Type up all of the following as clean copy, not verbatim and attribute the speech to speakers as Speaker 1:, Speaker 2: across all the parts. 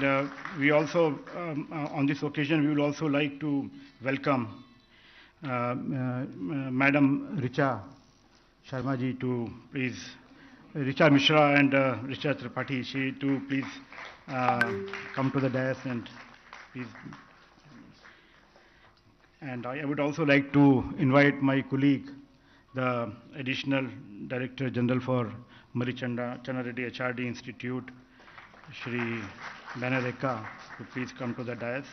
Speaker 1: And we also, on this occasion, we will also like to welcome Madam Richa Sharma ji to please, Richa Mishra and Richa Tripathi, she to please come to the dais and please. And I would also like to invite my colleague, the Additional Director General for Marichanda Channareddy HRD Institute, Shri Banareka, to please come to the dais.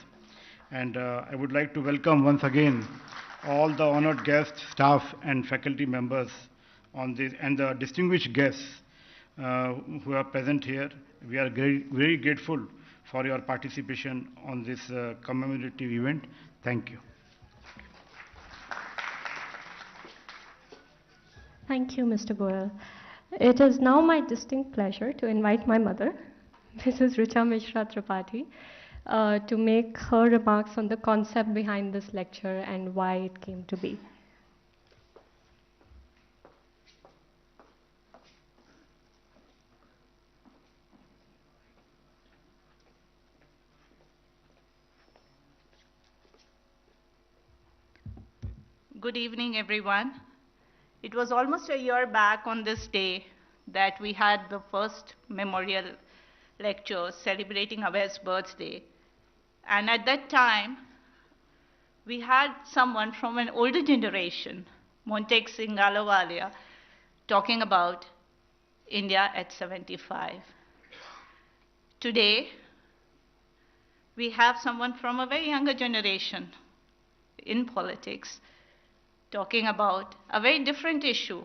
Speaker 1: And I would like to welcome once again all the honored guests, staff and faculty members on this, and the distinguished guests who are present here. We are very grateful for your participation on this commemorative event. Thank you.
Speaker 2: Thank you, Mr. Goyal. It is now my distinct pleasure to invite my mother, Mrs. Richa Mishra Tripathi, to make her remarks on the concept behind this lecture and why it came to be.
Speaker 3: Good evening, everyone. It was almost a year back on this day that we had the first memorial lecture celebrating Abhay's birthday. And at that time, we had someone from an older generation, Montek Singh Ahluwalia, talking about India at 75. Today, we have someone from a very younger generation in politics, talking about a very different issue,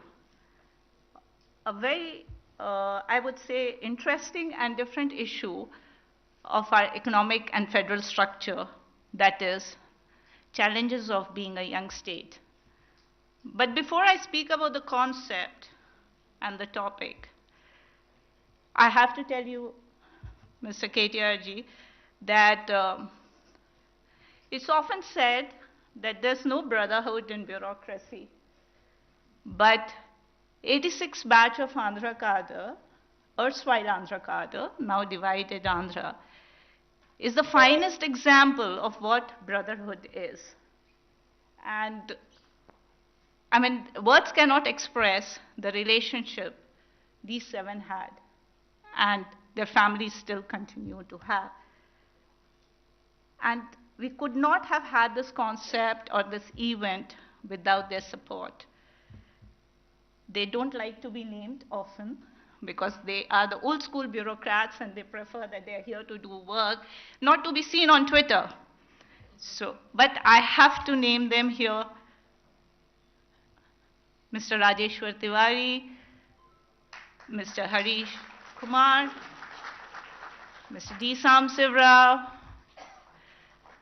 Speaker 3: a very, I would say, interesting and different issue of our economic and federal structure, that is, challenges of being a young state. But before I speak about the concept and the topic, I have to tell you, Mr. KTR ji, that it's often said that there's no brotherhood in bureaucracy. But 86 batch of Andhra cadre, erstwhile Andhra cadre, now divided Andhra, is the finest example of what brotherhood is. And I mean, words cannot express the relationship these seven had, and their families still continue to have. And we could not have had this concept or this event without their support. They don't like to be named often because they are the old school bureaucrats and they prefer that they are here to do work, not to be seen on Twitter. So, but I have to name them here. Mr. Rajeshwar Tiwari, Mr. Harish Kumar, Mr. D. Samsiv Rao,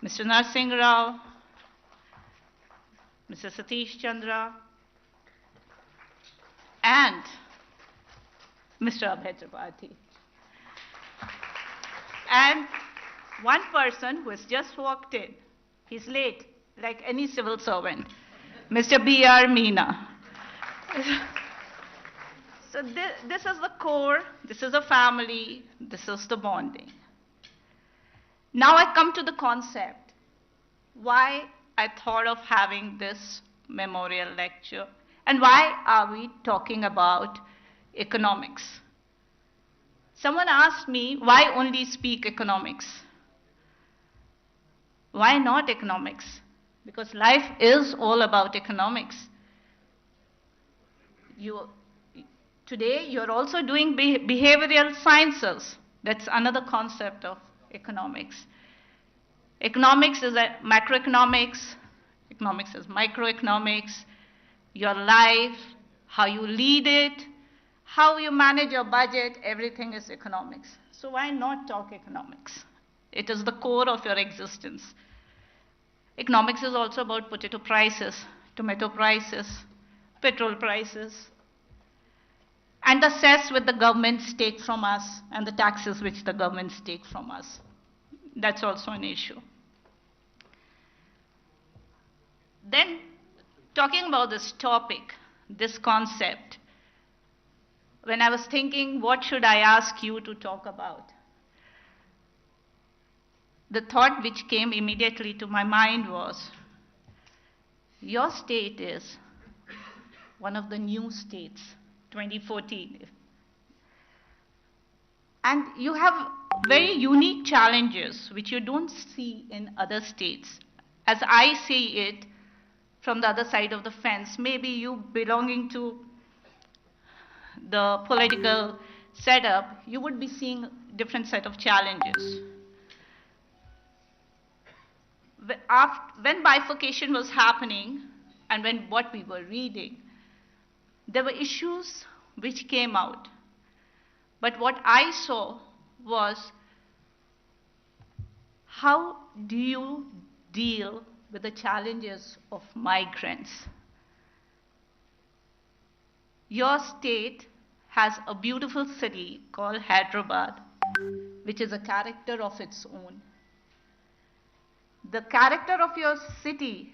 Speaker 3: Mr. Narsingh Rao, Mr. Satish Chandra, and Mr. Abhay Tripathi. And one person who has just walked in, he's late, like any civil servant, Mr. B.R. Meena. So this is the core, this is a family, this is the bonding. Now I come to the concept, why I thought of having this memorial lecture, and why are we talking about economics? Someone asked me, why only speak economics? Why not economics? Because life is all about economics. Today, you're also doing behavioral sciences. That's another concept of economics. Economics is macroeconomics, economics is microeconomics, your life, how you lead it, how you manage your budget, everything is economics. So why not talk economics? It is the core of your existence. Economics is also about potato prices, tomato prices, petrol prices, and the cess which the governments take from us and the taxes which the governments take from us. That's also an issue. Then, talking about this topic, this concept, when I was thinking, what should I ask you to talk about? the thought which came immediately to my mind was, your state is one of the new states, 2014. And you have very unique challenges which you don't see in other states. As I see it from the other side of the fence, maybe you belonging to the political setup, you would be seeing a different set of challenges. When bifurcation was happening and when what we were reading, there were issues which came out. But what I saw was, how do you deal with the challenges of migrants? Your state has a beautiful city called Hyderabad, which is a character of its own. The character of your city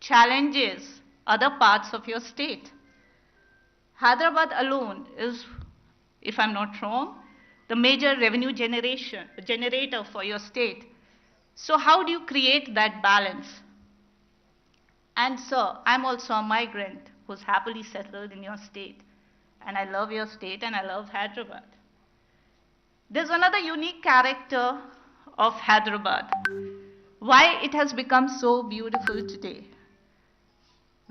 Speaker 3: challenges other parts of your state. Hyderabad alone is, if I'm not wrong, the major revenue generator for your state. So how do you create that balance? And sir, I'm also a migrant who's happily settled in your state. And I love your state and I love Hyderabad. There's another unique character of Hyderabad. Why it has become so beautiful today,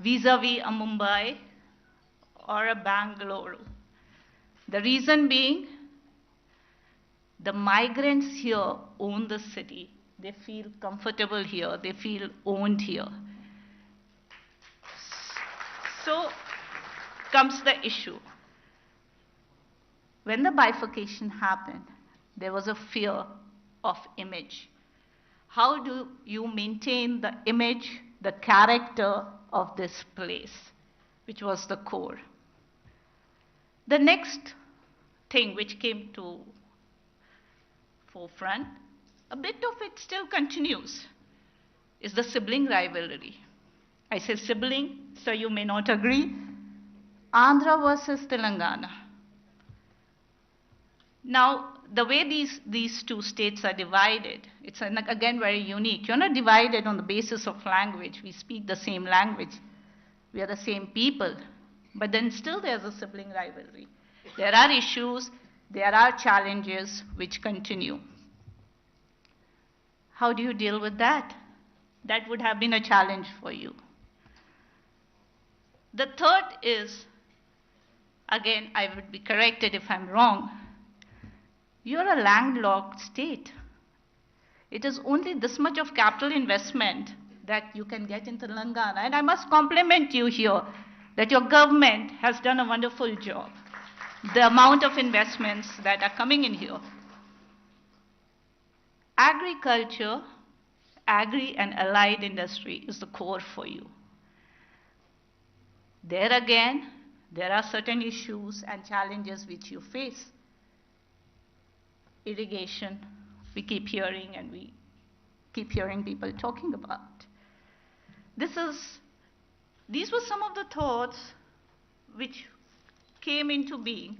Speaker 3: vis-a-vis a Mumbai or a Bangalore. The reason being, the migrants here own the city. They feel comfortable here. They feel owned here. So comes the issue. When the bifurcation happened, there was a fear of image. How do you maintain the image, the character of this place, which was the core? The next thing which came to forefront, a bit of it still continues, is the sibling rivalry. I say sibling, so you may not agree. Andhra versus Telangana. Now, the way these two states are divided, it's again very unique. You're not divided on the basis of language. We speak the same language. We are the same people. But then still there's a sibling rivalry. There are issues, there are challenges which continue. How do you deal with that? That would have been a challenge for you. The third is, again, I would be corrected if I'm wrong, you're a landlocked state. It is only this much of capital investment that you can get in Telangana. And I must compliment you here that your government has done a wonderful job. The amount of investments that are coming in here. Agriculture, agri and allied industry is the core for you. There again, there are certain issues and challenges which you face. Irrigation, we keep hearing and we keep hearing people talking about. These were some of the thoughts which came into being.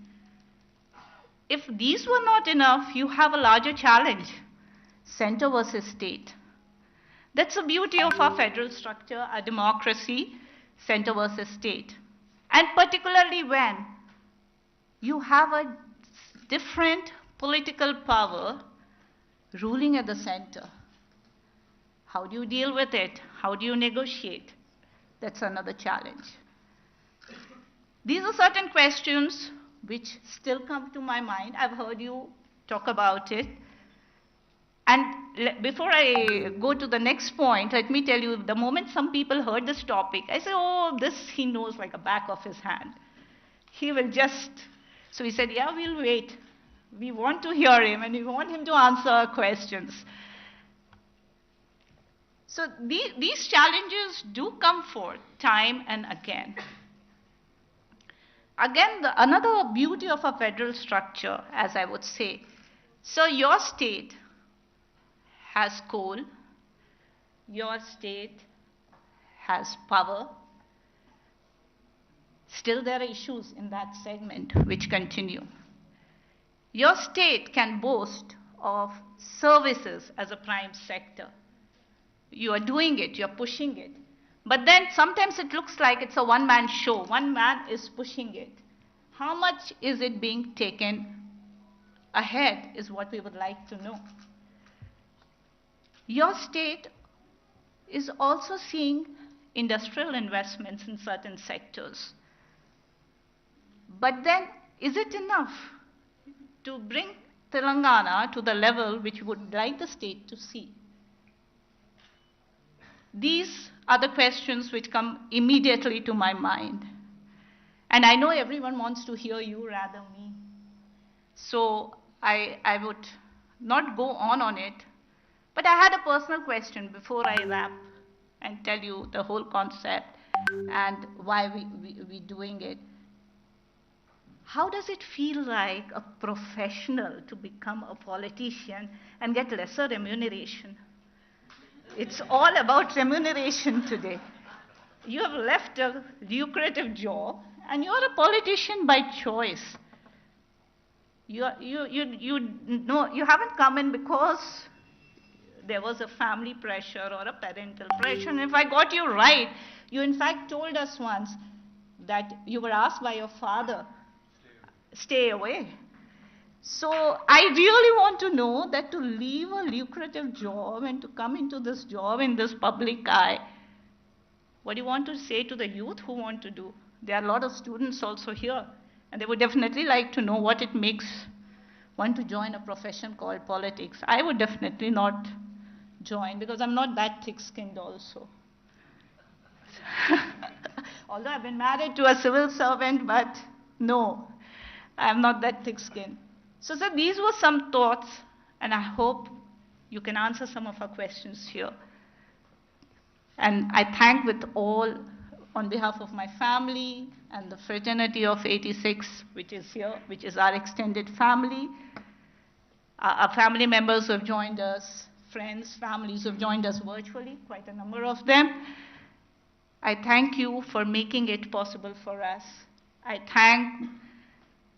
Speaker 3: If these were not enough, you have a larger challenge, center versus state. That's the beauty of our federal structure, our democracy, center versus state. And particularly when you have a different political power ruling at the center. How do you deal with it? How do you negotiate? That's another challenge. These are certain questions which still come to my mind. I've heard you talk about it. And before I go to the next point, let me tell you, the moment some people heard this topic, I said, oh, this he knows like a back of his hand. He will just, so he said, yeah, we'll wait. We want to hear him and we want him to answer our questions. So these challenges do come forth time and again. Again, another beauty of a federal structure, as I would say. So your state has coal, your state has power. Still there are issues in that segment which continue. Your state can boast of services as a prime sector. You are doing it, you are pushing it. But then sometimes it looks like it's a one-man show. One man is pushing it. How much is it being taken ahead is what we would like to know. Your state is also seeing industrial investments in certain sectors. But then, is it enough to bring Telangana to the level which we would like the state to see? These are the questions which come immediately to my mind. And I know everyone wants to hear you rather me. So I would not go on it. But I had a personal question before I wrap and tell you the whole concept and why we're doing it. How does it feel like a professional to become a politician and get lesser remuneration? It's all about remuneration today. You have left a lucrative job and you're a politician by choice. You haven't come in because there was a family pressure or a parental pressure. And if I got you right, you in fact told us once that you were asked by your father, stay away. So I really want to know that to leave a lucrative job and to come into this job in this public eye, what do you want to say to the youth who want to do? There are a lot of students also here, and they would definitely like to know what it makes one to join a profession called politics. I would definitely not join because I'm not that thick-skinned also. Although I've been married to a civil servant, but no, I'm not that thick-skinned. So, sir, these were some thoughts, and I hope you can answer some of our questions here. And I thank with all, on behalf of my family and the fraternity of 86, which is here, which is our extended family, our family members who have joined us, friends, families who have joined us virtually, quite a number of them. I thank you for making it possible for us. I thank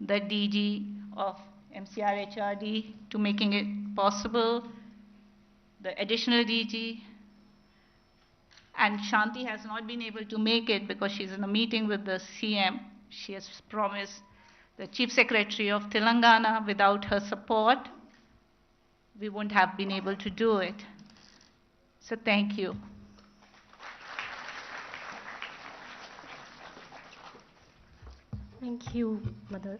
Speaker 3: the DG of MCR HRD to making it possible, the additional DG, and Shanti has not been able to make it because she's in a meeting with the CM. She has promised the Chief Secretary of Telangana. Without her support, we wouldn't have been able to do it. So thank you.
Speaker 2: Thank you, Mother.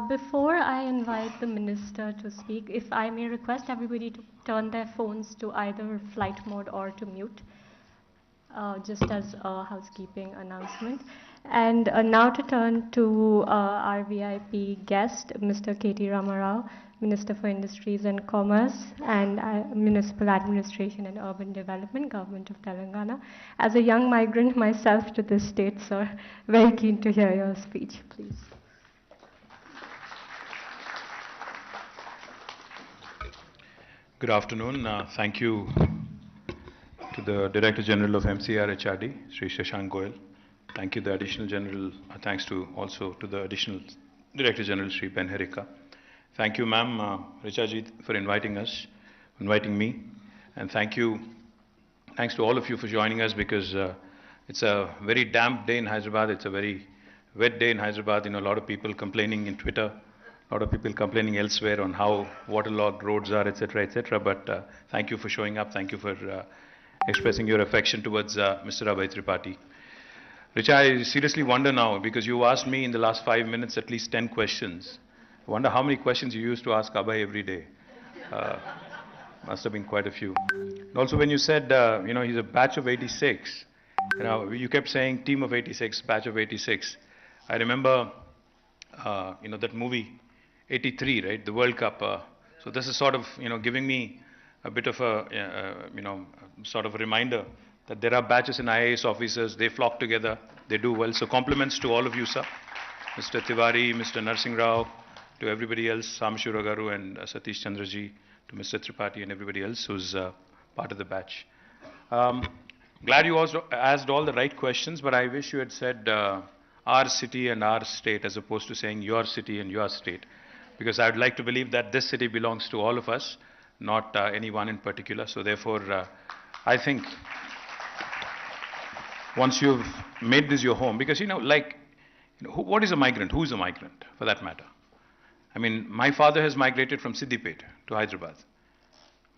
Speaker 2: Before I invite the Minister to speak, if I may request everybody to turn their phones to either flight mode or to mute, just as a housekeeping announcement. And now to turn to our VIP guest, Mr. KT Ramarao, Minister for Industries and Commerce and Municipal Administration and Urban Development, Government of Telangana. As a young migrant myself to this state, sir, very keen to hear your speech, please.
Speaker 4: Good afternoon. Thank you to the Director General of MCR HRD, Sri Shashank Goyal. Thank you, the Additional General. Thanks to also to the Additional Director General, Sri Ben Herika. Thank you, ma'am, Richaji, for inviting me. And thanks to all of you for joining us because it's a very damp day in Hyderabad. It's a very wet day in Hyderabad. You know, a lot of people complaining in Twitter. A lot of people complaining elsewhere on how waterlogged roads are, etc., etc. But thank you for showing up. Thank you for expressing your affection towards Mr. Abhay Tripathi. Richa, I seriously wonder now, because you asked me in the last 5 minutes at least 10 questions. I wonder how many questions you used to ask Abhay every day. Must have been quite a few. And also when you said, you know, he's a batch of 86, you know, you kept saying team of 86, batch of 86. I remember, you know, that movie, 83, right, the World Cup. So this is sort of, you know, giving me a bit of a, you know, sort of a reminder that there are batches in IAS officers, they flock together, they do well. So compliments to all of you, sir. Mr. Tiwari, Mr. Narsingh Rao, to everybody else, Sam Shuragaru and Satish Chandraji, to Mr. Tripathi and everybody else who's part of the batch. Glad you also asked all the right questions, but I wish you had said our city and our state as opposed to saying your city and your state. because I would like to believe that this city belongs to all of us, not anyone in particular. So therefore, I think once you've made this your home, because what is a migrant? Who is a migrant, for that matter? I mean, my father has migrated from Siddipet to Hyderabad.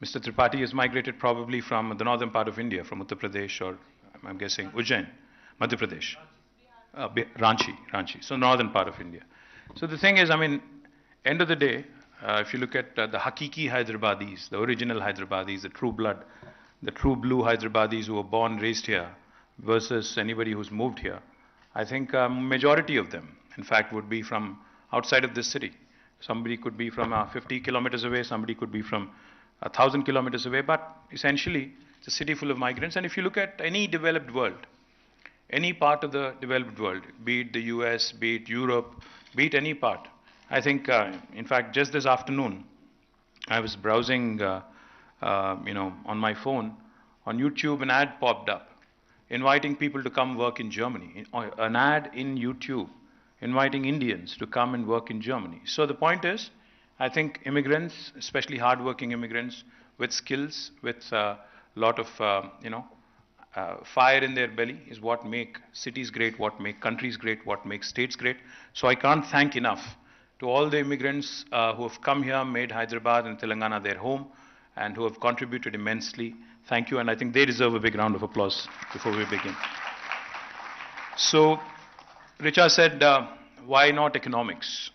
Speaker 4: Mr. Tripathi has migrated probably from the northern part of India, from Uttar Pradesh, or I'm guessing Ujjain, Madhya Pradesh, Ranchi, so northern part of India. So the thing is, I mean, end of the day, if you look at the Hakiki Hyderabadis, the original Hyderabadis, the true blood, the true blue Hyderabadis who were born, raised here, versus anybody who's moved here, I think majority of them, in fact, would be from outside of this city. Somebody could be from 50 kilometers away, somebody could be from 1,000 kilometers away, but essentially it's a city full of migrants. And if you look at any developed world, any part of the developed world, be it the US, be it Europe, be it any part, I think, in fact, just this afternoon, I was browsing, on my phone, on YouTube, an ad popped up inviting people to come work in Germany. An ad in YouTube inviting Indians to come and work in Germany. So the point is, I think immigrants, especially hardworking immigrants with skills, with a lot of, fire in their belly is what make cities great, what make countries great, what makes states great. So I can't thank enough to all the immigrants who have come here, made Hyderabad and Telangana their home, and who have contributed immensely. Thank you, and I think they deserve a big round of applause before we begin. So, Richa said, why not economics?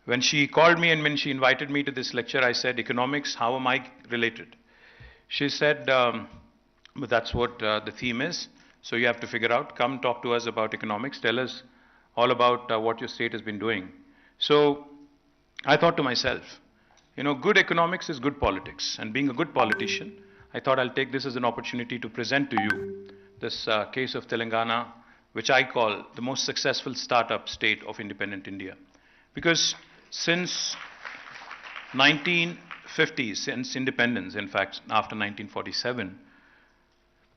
Speaker 4: When she called me and when she invited me to this lecture, I said, economics, how am I related? She said, but that's what the theme is, so you have to figure out, come talk to us about economics, tell us all about what your state has been doing. So, I thought to myself, good economics is good politics, and being a good politician, I thought I'll take this as an opportunity to present to you this case of Telangana, which I call the most successful startup state of independent India. Because since 1950s, since independence, in fact, after 1947,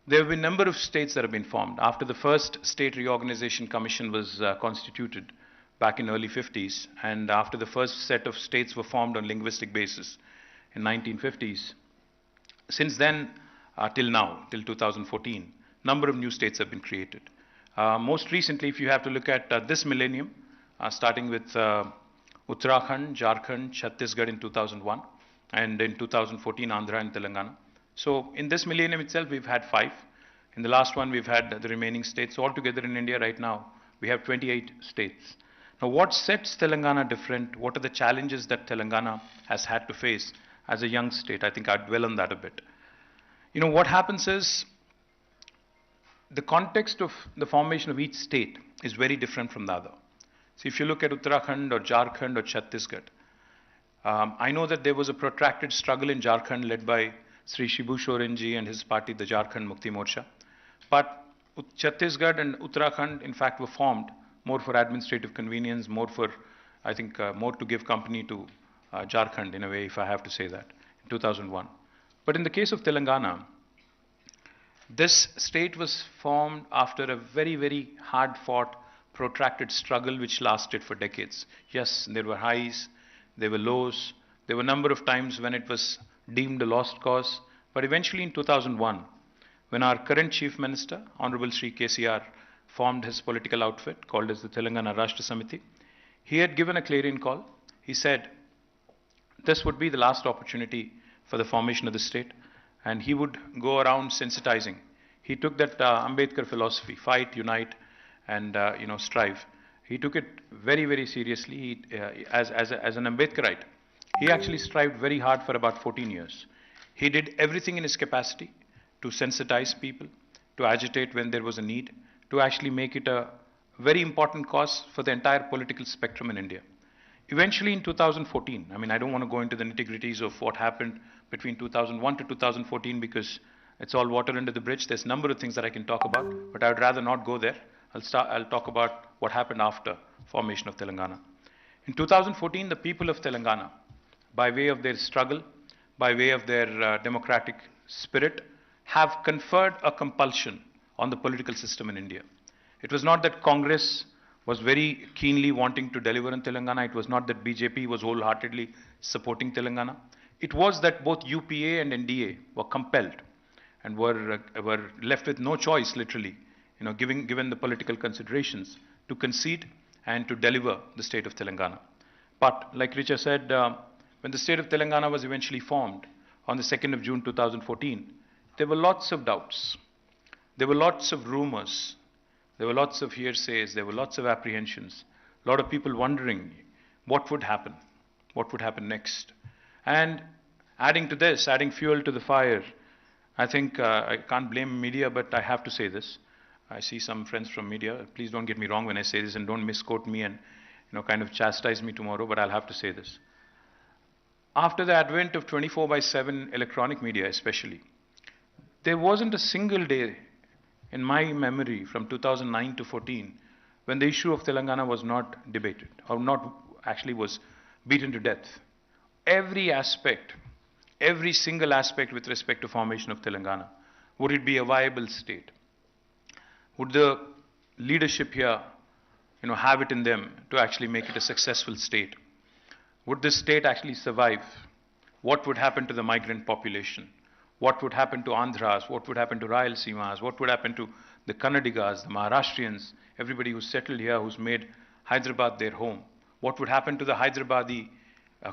Speaker 4: there have been a number of states that have been formed. After the first State Reorganization Commission was constituted back in early 50s, and after the first set of states were formed on linguistic basis in 1950s, since then, till now, till 2014, number of new states have been created. Most recently, if you have to look at this millennium, starting with Uttarakhand, Jharkhand, Chhattisgarh in 2001, and in 2014, Andhra and Telangana. So in this millennium itself, we've had 5. In the last one, we've had the remaining states. So altogether in India right now, we have 28 states. Now, what sets Telangana different? What are the challenges that Telangana has had to face as a young state? I think I'd dwell on that a bit. What happens is, the context of the formation of each state is very different from the other. So if you look at Uttarakhand or Jharkhand or Chhattisgarh, I know that there was a protracted struggle in Jharkhand led by Sri Shibu Sorenji and his party, the Jharkhand Mukti Morcha. But Chhattisgarh and Uttarakhand, in fact, were formed more for administrative convenience, more for, I think, more to give company to Jharkhand, in a way, if I have to say that, in 2001. But in the case of Telangana, this state was formed after a very, very hard-fought, protracted struggle which lasted for decades. Yes, there were highs, there were lows, there were a number of times when it was deemed a lost cause, but eventually in 2001, when our current Chief Minister, Honorable Sri KTR, formed his political outfit called as the Telangana Rashtra Samiti, he had given a clarion call. He said this would be the last opportunity for the formation of the state, and he would go around sensitizing. He took that Ambedkar philosophy, fight, unite, and strive. He took it very, very seriously. As an Ambedkarite, he actually strived very hard for about 14 years. He did everything in his capacity to sensitize people, to agitate when there was a need, to actually make it a very important cause for the entire political spectrum in India. Eventually in 2014, I don't want to go into the nitty-gritties of what happened between 2001 to 2014 because it's all water under the bridge. There's a number of things that I can talk about, but I would rather not go there. I'll talk about what happened after formation of Telangana. In 2014, the people of Telangana, by way of their struggle, by way of their democratic spirit, have conferred a compulsion on the political system in India. It was not that Congress was very keenly wanting to deliver in Telangana. It was not that BJP was wholeheartedly supporting Telangana. It was that both UPA and NDA were compelled and were left with no choice, literally, given the political considerations, to concede and to deliver the state of Telangana. But, like Richa said, when the state of Telangana was eventually formed on the 2nd of June 2014, there were lots of doubts. There were lots of rumors. There were lots of hearsays. There were lots of apprehensions. A lot of people wondering what would happen next. And adding to this, adding fuel to the fire, I think I can't blame media, but I have to say this. I see some friends from media. Please don't get me wrong when I say this, and don't misquote me and kind of chastise me tomorrow, but I'll have to say this. After the advent of 24/7 electronic media especially, there wasn't a single day in my memory from 2009 to 14 when the issue of Telangana was not debated, or not actually was beaten to death. Every aspect, every single aspect with respect to formation of Telangana, would it be a viable state? Would the leadership here have it in them to actually make it a successful state? Would this state actually survive? What would happen to the migrant population? What would happen to Andhras? What would happen to Rayalaseemas? What would happen to the Kannadigas, the Maharashtrians, everybody who's settled here, who's made Hyderabad their home? What would happen to the Hyderabadi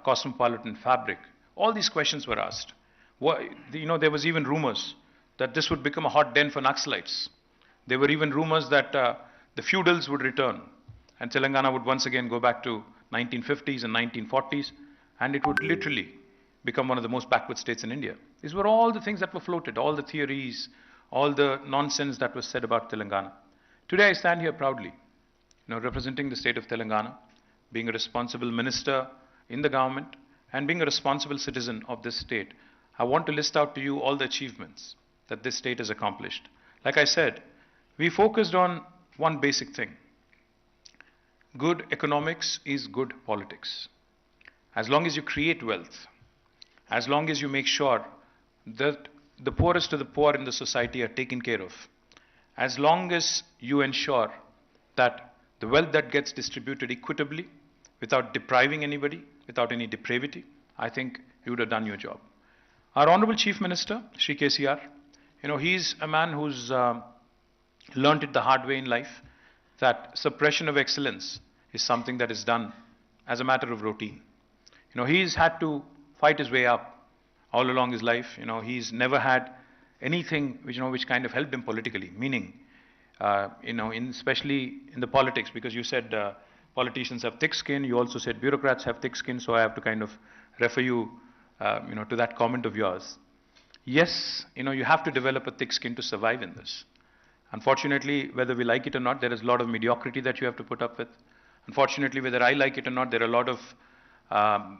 Speaker 4: cosmopolitan fabric? All these questions were asked. There was even rumors that this would become a hot den for Naxalites. There were even rumors that the feudals would return and Telangana would once again go back to 1950s and 1940s, and it would literally become one of the most backward states in India. These were all the things that were floated, all the theories, all the nonsense that was said about Telangana. Today I stand here proudly, representing the state of Telangana, being a responsible minister in the government, and being a responsible citizen of this state. I want to list out to you all the achievements that this state has accomplished. Like I said, we focused on one basic thing. Good economics is good politics. As long as you create wealth, as long as you make sure that the poorest of the poor in the society are taken care of, as long as you ensure that the wealth that gets distributed equitably, without depriving anybody, without any depravity, I think you would have done your job. Our Honorable Chief Minister, Shri KTR, he's a man who's learnt it the hard way in life, that suppression of excellence is something that is done as a matter of routine. He's had to fight his way up all along his life. He's never had anything which kind of helped him politically, meaning, especially in the politics, because you said politicians have thick skin, you also said bureaucrats have thick skin, so I have to kind of refer you, to that comment of yours. Yes, you have to develop a thick skin to survive in this. Unfortunately, whether we like it or not, there is a lot of mediocrity that you have to put up with. Unfortunately, whether I like it or not, there are a lot of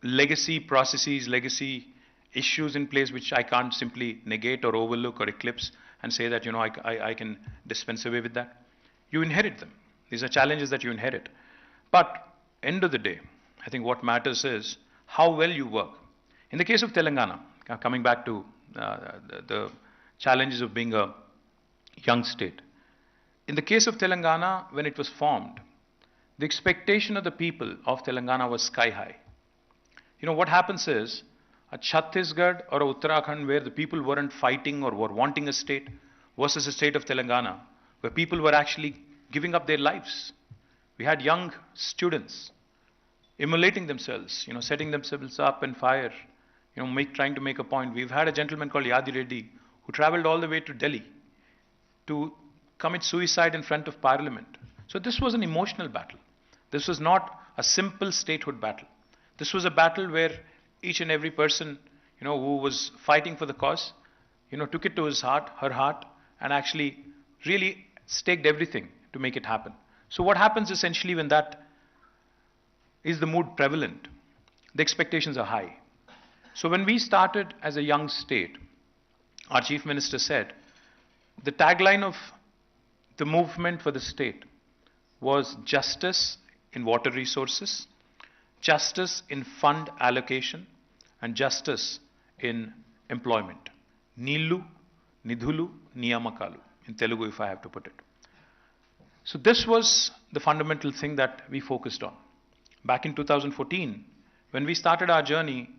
Speaker 4: legacy processes, legacy issues in place which I can't simply negate or overlook or eclipse and say that, I can dispense away with that. You inherit them. These are challenges that you inherit. But end of the day, I think what matters is how well you work. In the case of Telangana, coming back to the challenges of being a young state. In the case of Telangana, when it was formed, the expectation of the people of Telangana was sky high. What happens is, a Chhattisgarh or a Uttarakhand where the people weren't fighting or were wanting a state versus a state of Telangana where people were actually giving up their lives. We had young students immolating themselves, setting themselves up in fire, trying to make a point. We've had a gentleman called Yadi Reddy who traveled all the way to Delhi to commit suicide in front of Parliament. So this was an emotional battle. This was not a simple statehood battle. This was a battle where each and every person, who was fighting for the cause, took it to his heart, her heart, and actually really staked everything to make it happen. So what happens essentially when that is the mood prevalent? The expectations are high. So when we started as a young state, our Chief Minister said, the tagline of the movement for the state was justice in water resources, justice in fund allocation, and justice in employment. Neelu, Nidhulu, Niyamakalu, in Telugu if I have to put it. So this was the fundamental thing that we focused on. Back in 2014, when we started our journey,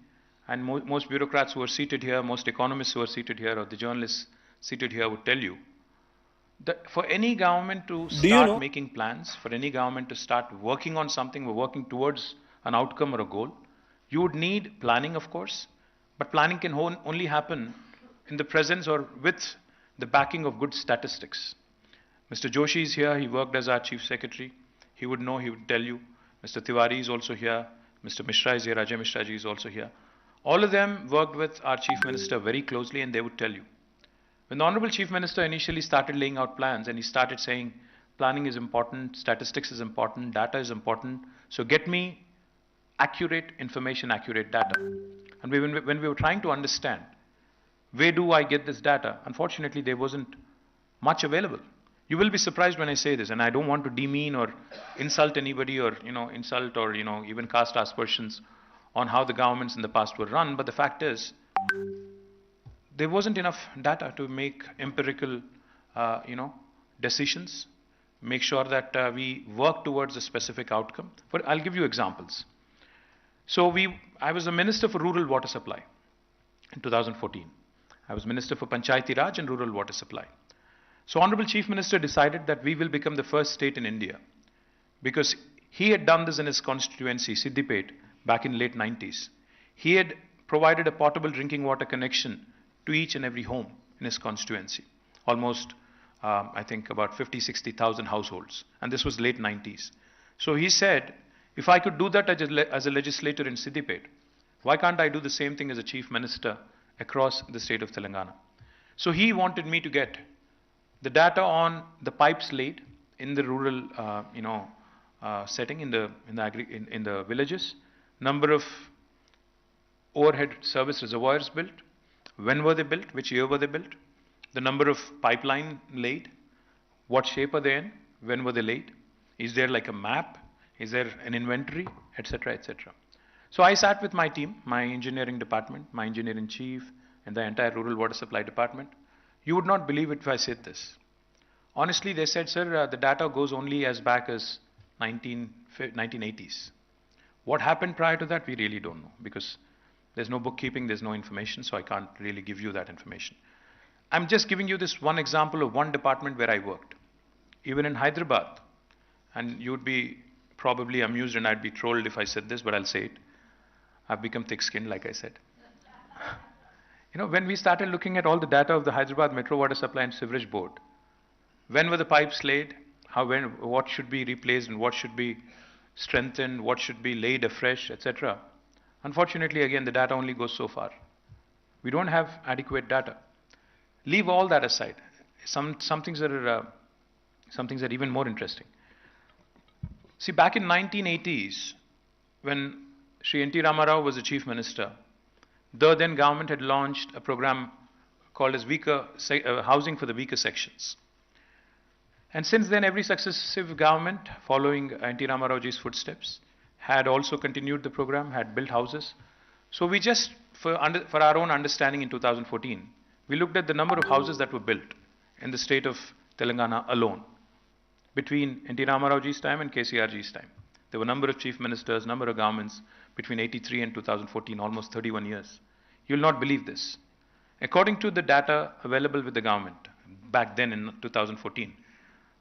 Speaker 4: and most bureaucrats who are seated here, most economists who are seated here, or the journalists seated here would tell you, that for any government to start making plans, for any government to start working on something or working towards an outcome or a goal, you would need planning, of course, but planning can only happen in the presence or with the backing of good statistics. Mr. Joshi is here, he worked as our Chief Secretary. He would know, he would tell you. Mr. Tiwari is also here. Mr. Mishra is here, Ajay Mishra ji is also here. All of them worked with our Chief Minister very closely, and they would tell you. When the Honorable Chief Minister initially started laying out plans and he started saying planning is important, statistics is important, data is important, so get me accurate information, accurate data. And when we were trying to understand where do I get this data, unfortunately there wasn't much available. You will be surprised when I say this, and I don't want to demean or insult anybody or insult or even cast aspersions on how the governments in the past were run, but the fact is there wasn't enough data to make empirical decisions, make sure that we work towards a specific outcome. But I'll give you examples. So I was a Minister for Rural Water Supply in 2014. I was Minister for Panchayati Raj and Rural Water Supply. So Honorable Chief Minister decided that we will become the first state in India, because he had done this in his constituency, Siddipet, back in late 90s. He had provided a potable drinking water connection to each and every home in his constituency. Almost, I think, about 50,000-60,000 households. And this was late 90s. So he said, if I could do that as a legislator in Siddipet, why can't I do the same thing as a Chief Minister across the state of Telangana? So he wanted me to get the data on the pipes laid in the rural, setting, in the villages, number of overhead service reservoirs built, when were they built, which year were they built, the number of pipeline laid, what shape are they in, when were they laid, is there like a map, is there an inventory, etc., etc. So I sat with my team, my engineering department, my engineering chief, and the entire rural water supply department. You would not believe it if I said this. Honestly, they said, sir, the data goes only as back as 1980s. What happened prior to that, we really don't know, because there's no bookkeeping, there's no information, so I can't really give you that information. I'm just giving you this one example of one department where I worked. Even in Hyderabad, and you'd be probably amused and I'd be trolled if I said this, but I'll say it. I've become thick-skinned, like I said. When we started looking at all the data of the Hyderabad Metro Water Supply and Sewerage Board, when were the pipes laid, what should be replaced and what should be strengthened, what should be laid afresh, etc. Unfortunately, again, the data only goes so far. We don't have adequate data. Leave all that aside. Some things are even more interesting. See, back in 1980s, when Sri N.T. Ramarao was the Chief Minister, the then government had launched a program called as Housing for the Weaker Sections. And since then, every successive government following N.T. Ramaraoji's footsteps had also continued the program, had built houses. So we just, for our own understanding in 2014, we looked at the number of houses that were built in the state of Telangana alone between N.T. Ramaraoji's time and KCRG's time. There were a number of chief ministers, number of governments between 83 and 2014, almost 31 years. You will not believe this. According to the data available with the government back then in 2014,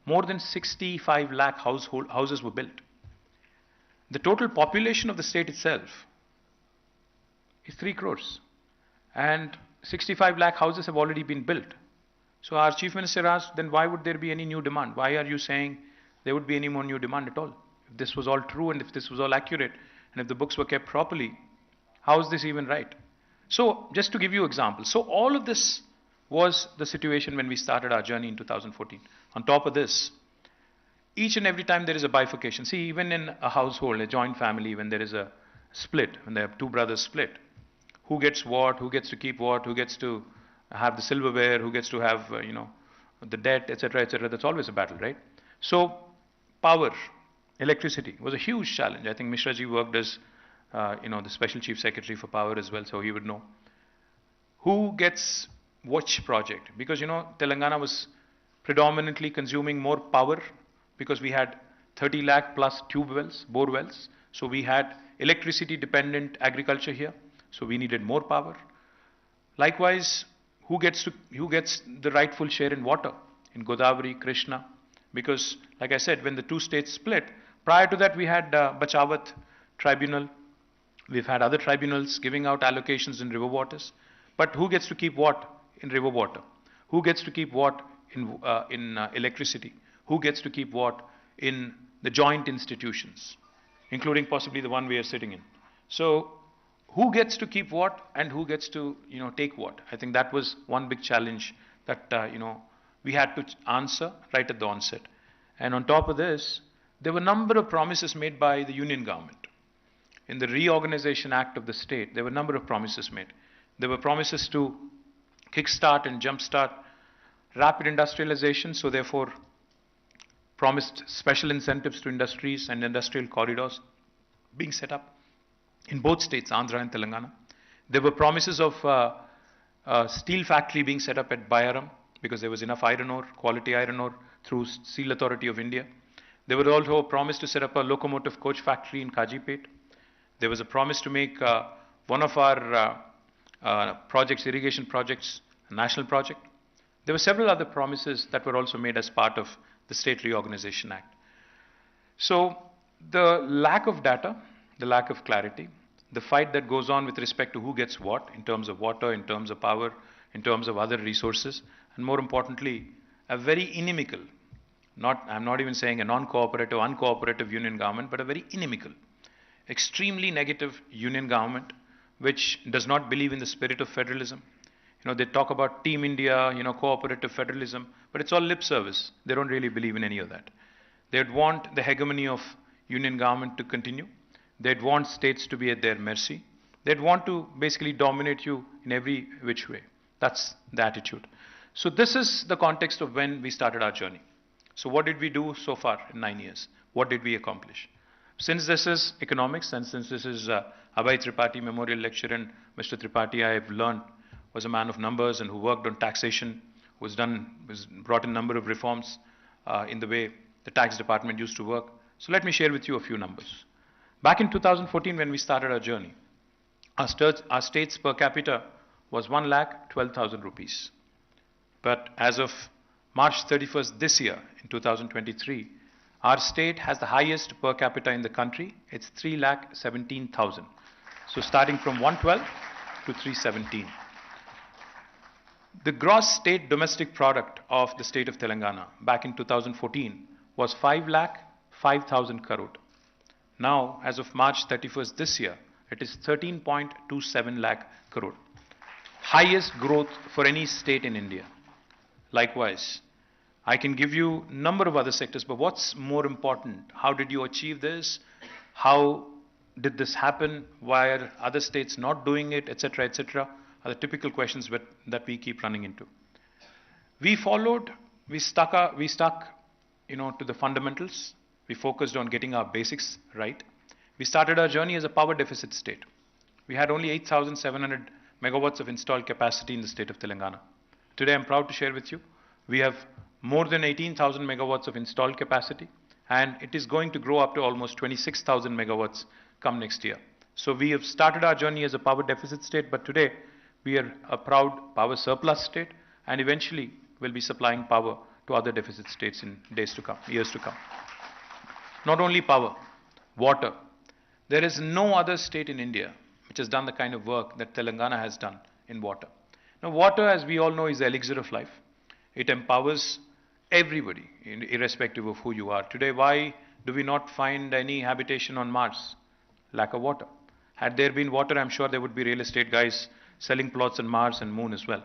Speaker 4: more than 65 lakh houses were built. The total population of the state itself is 3 crores. And 65 lakh houses have already been built. So our Chief Minister asked, then why would there be any new demand? Why are you saying there would be any more new demand at all? If this was all true and if this was all accurate and if the books were kept properly, how is this even right? So just to give you examples. So all of this was the situation when we started our journey in 2014. On top of this, each and every time there is a bifurcation. See, even in a household, a joint family, when there is a split, when there are 2 brothers split, who gets what, who gets to keep what, who gets to have the silverware, who gets to have, the debt, etc., etc. That's always a battle, right? So power, electricity was a huge challenge. I think Mishra ji worked as, the Special Chief Secretary for Power as well, so he would know. Who gets which project? Because, Telangana was predominantly consuming more power because we had 30 lakh plus tube wells, bore wells. So we had electricity dependent agriculture here. So we needed more power. Likewise, who gets the rightful share in water? In Godavari, Krishna. Because, like I said, when the two states split, prior to that we had Bachawat Tribunal. We've had other tribunals giving out allocations in river waters. But who gets to keep what in river water? Who gets to keep what in electricity? Who gets to keep what in the joint institutions, including possibly the one we are sitting in? So, who gets to keep what and who gets to take what? I think that was one big challenge that we had to answer right at the onset. And on top of this, there were a number of promises made by the union government. In the Reorganization Act of the state, there were a number of promises made. There were promises to kickstart and jumpstart rapid industrialization, so therefore promised special incentives to industries and industrial corridors being set up in both states, Andhra and Telangana. There were promises of a steel factory being set up at Bayaram because there was enough iron ore, quality iron ore through Steel Authority of India. There was also a promise to set up a locomotive coach factory in Kajipet. There was a promise to make one of our projects, irrigation projects, a national project. There were several other promises that were also made as part of the State Reorganization Act. So the lack of data, the lack of clarity, the fight that goes on with respect to who gets what in terms of water, in terms of power, in terms of other resources, and more importantly, a very inimical, I'm not even saying a non-cooperative, uncooperative union government, but a very inimical, extremely negative union government, which does not believe in the spirit of federalism. They talk about Team India, cooperative federalism, but it's all lip service. They don't really believe in any of that. They'd want the hegemony of union government to continue. They'd want states to be at their mercy. They'd want to basically dominate you in every which way. That's the attitude. So this is the context of when we started our journey. So what did we do so far in 9 years? What did we accomplish? Since this is economics and since this is Abhay Tripathi Memorial Lecture, and Mr. Tripathi, I have learned, was a man of numbers and who worked on taxation, was brought in a number of reforms in the way the tax department used to work. So let me share with you a few numbers. Back in 2014 when we started our journey, our state's per capita was 1,12,000 rupees. But as of March 31st this year, in 2023, our state has the highest per capita in the country. It's 3,17,000. So starting from 112 to 317. The gross state domestic product of the state of Telangana back in 2014 was 5,05,000 crore. Now, as of March 31st this year, it is 13.27 lakh crore. Highest growth for any state in India. Likewise, I can give you a number of other sectors, but what's more important? How did you achieve this? How did this happen? Why are other states not doing it, etc., etc., are the typical questions that we keep running into. We stuck to the fundamentals. We focused on getting our basics right. We started our journey as a power deficit state. We had only 8,700 megawatts of installed capacity in the state of Telangana. Today, I'm proud to share with you, we have more than 18,000 megawatts of installed capacity, and it is going to grow up to almost 26,000 megawatts come next year. So we have started our journey as a power deficit state, but today we are a proud power surplus state, and eventually will be supplying power to other deficit states in days to come, years to come. Not only power, water. There is no other state in India which has done the kind of work that Telangana has done in water. Now, water, as we all know, is the elixir of life. It empowers everybody, irrespective of who you are. Today, why do we not find any habitation on Mars? Lack of water. Had there been water, I'm sure there would be real estate guys selling plots on Mars and Moon as well.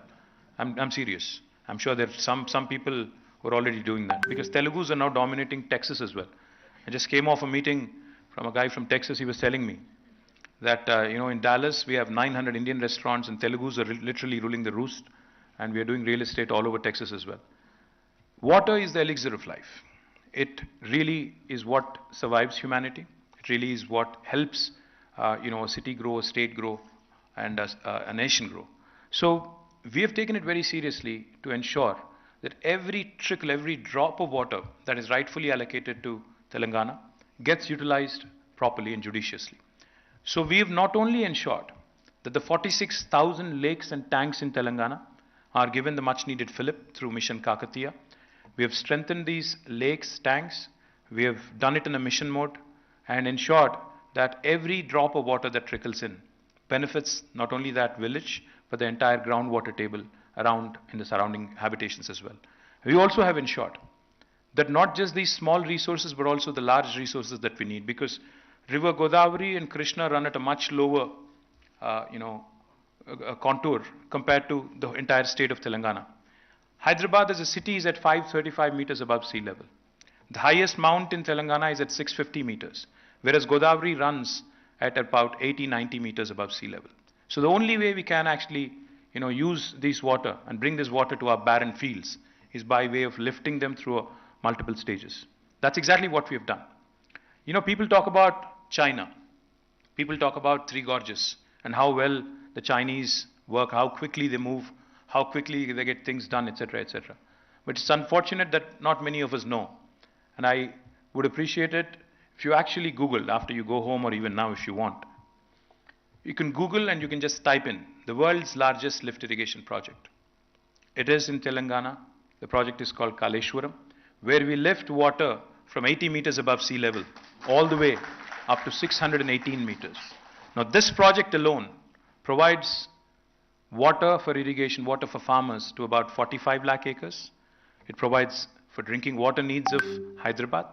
Speaker 4: I'm serious. I'm sure there are some people who are already doing that, because Telugus are now dominating Texas as well. I just came off a meeting from a guy from Texas. He was telling me that in Dallas we have 900 Indian restaurants and Telugus are literally ruling the roost, and we are doing real estate all over Texas as well. Water is the elixir of life. It really is what survives humanity. It really is what helps a city grow, a state grow, and a nation grow. So we have taken it very seriously to ensure that every trickle, every drop of water that is rightfully allocated to Telangana gets utilized properly and judiciously. So we have not only ensured that the 46,000 lakes and tanks in Telangana are given the much needed fillip through Mission Kakatiya. We have strengthened these lakes, tanks. We have done it in a mission mode and ensured that every drop of water that trickles in benefits not only that village, but the entire groundwater table around in the surrounding habitations as well. We also have ensured that not just these small resources, but also the large resources that we need, because River Godavari and Krishna run at a much lower, contour compared to the entire state of Telangana. Hyderabad as a city is at 535 meters above sea level. The highest mount in Telangana is at 650 meters, whereas Godavari runs at about 80-90 meters above sea level. So the only way we can actually, use this water and bring this water to our barren fields is by way of lifting them through multiple stages. That's exactly what we have done. People talk about China. People talk about Three Gorges and how well the Chinese work, how quickly they move, how quickly they get things done, etc., etc. But it's unfortunate that not many of us know. And I would appreciate it if you actually Google after you go home, or even now if you want. You can Google and you can just type in the world's largest lift irrigation project. It is in Telangana. The project is called Kaleshwaram, where we lift water from 80 meters above sea level all the way up to 618 meters. Now this project alone provides water for irrigation, water for farmers to about 45 lakh acres. It provides for drinking water needs of Hyderabad.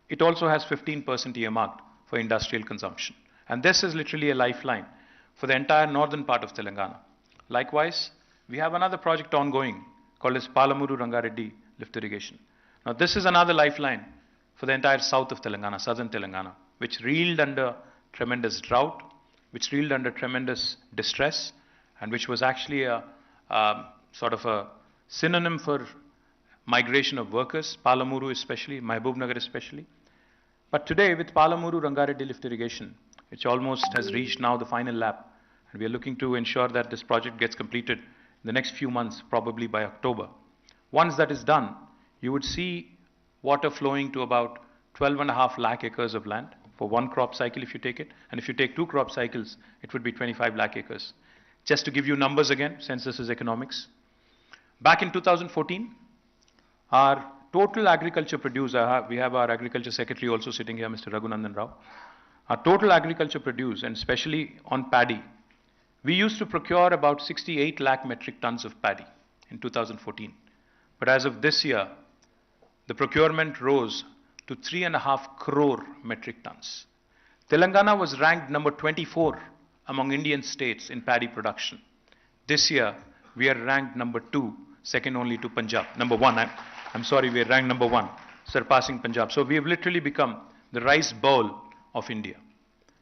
Speaker 4: It also has 15% earmarked for industrial consumption. And this is literally a lifeline for the entire northern part of Telangana. Likewise, we have another project ongoing called as Palamuru Rangareddy lift irrigation. Now this is another lifeline for the entire south of Telangana, southern Telangana, which reeled under tremendous drought, which reeled under tremendous distress, and which was actually a sort of a synonym for migration of workers, Palamuru especially, Mahbubnagar especially. But today with Palamuru Rangareddy lift irrigation, which almost has reached now the final lap, and we are looking to ensure that this project gets completed in the next few months, probably by October. Once that is done, you would see water flowing to about 12.5 lakh acres of land for one crop cycle if you take it, and if you take two crop cycles, it would be 25 lakh acres. Just to give you numbers again, since this is economics. Back in 2014, our total agriculture produce, we have our agriculture secretary also sitting here, Mr. Raghunandan Rao. Our total agriculture produce, and especially on paddy, we used to procure about 68 lakh metric tons of paddy in 2014. But as of this year, the procurement rose to 3.5 crore metric tons. Telangana was ranked number 24 among Indian states in paddy production. This year, we are ranked number 2, second only to Punjab. Number 1, I'm sorry, we are ranked number 1, surpassing Punjab. So we have literally become the rice bowl of India.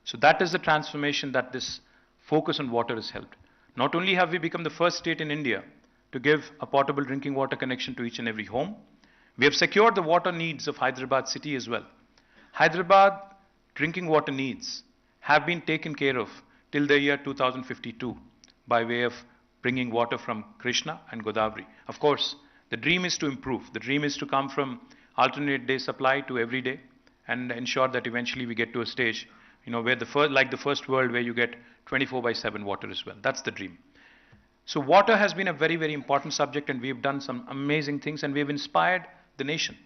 Speaker 4: So that is the transformation that this focus on water has helped. Not only have we become the first state in India to give a potable drinking water connection to each and every home, we have secured the water needs of Hyderabad city as well. Hyderabad drinking water needs have been taken care of till the year 2052 by way of bringing water from Krishna and Godavari. Of course, the dream is to improve. The dream is to come from alternate day supply to every day and ensure that eventually we get to a stage, where like the first world where you get 24/7 water as well. That's the dream. So water has been a very, very important subject, and we have done some amazing things, and we have inspired the nation.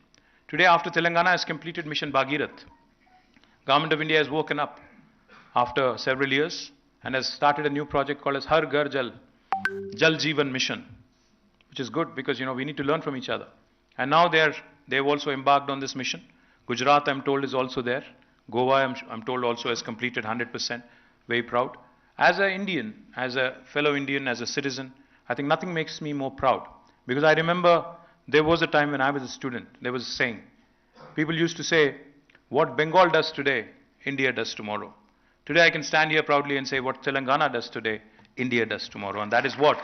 Speaker 4: Today, after Telangana has completed Mission Bhagirath, Government of India has woken up after several years and has started a new project called as Har Ghar Jal, Jal Jeevan Mission, which is good because, we need to learn from each other. And now they've also embarked on this mission. Gujarat, I'm told, is also there. Goa, I'm told, also has completed 100%. Very proud. As an Indian, as a fellow Indian, as a citizen, I think nothing makes me more proud. Because I remember there was a time when I was a student, there was a saying. People used to say, what Bengal does today, India does tomorrow. Today I can stand here proudly and say what Telangana does today, India does tomorrow. And that is what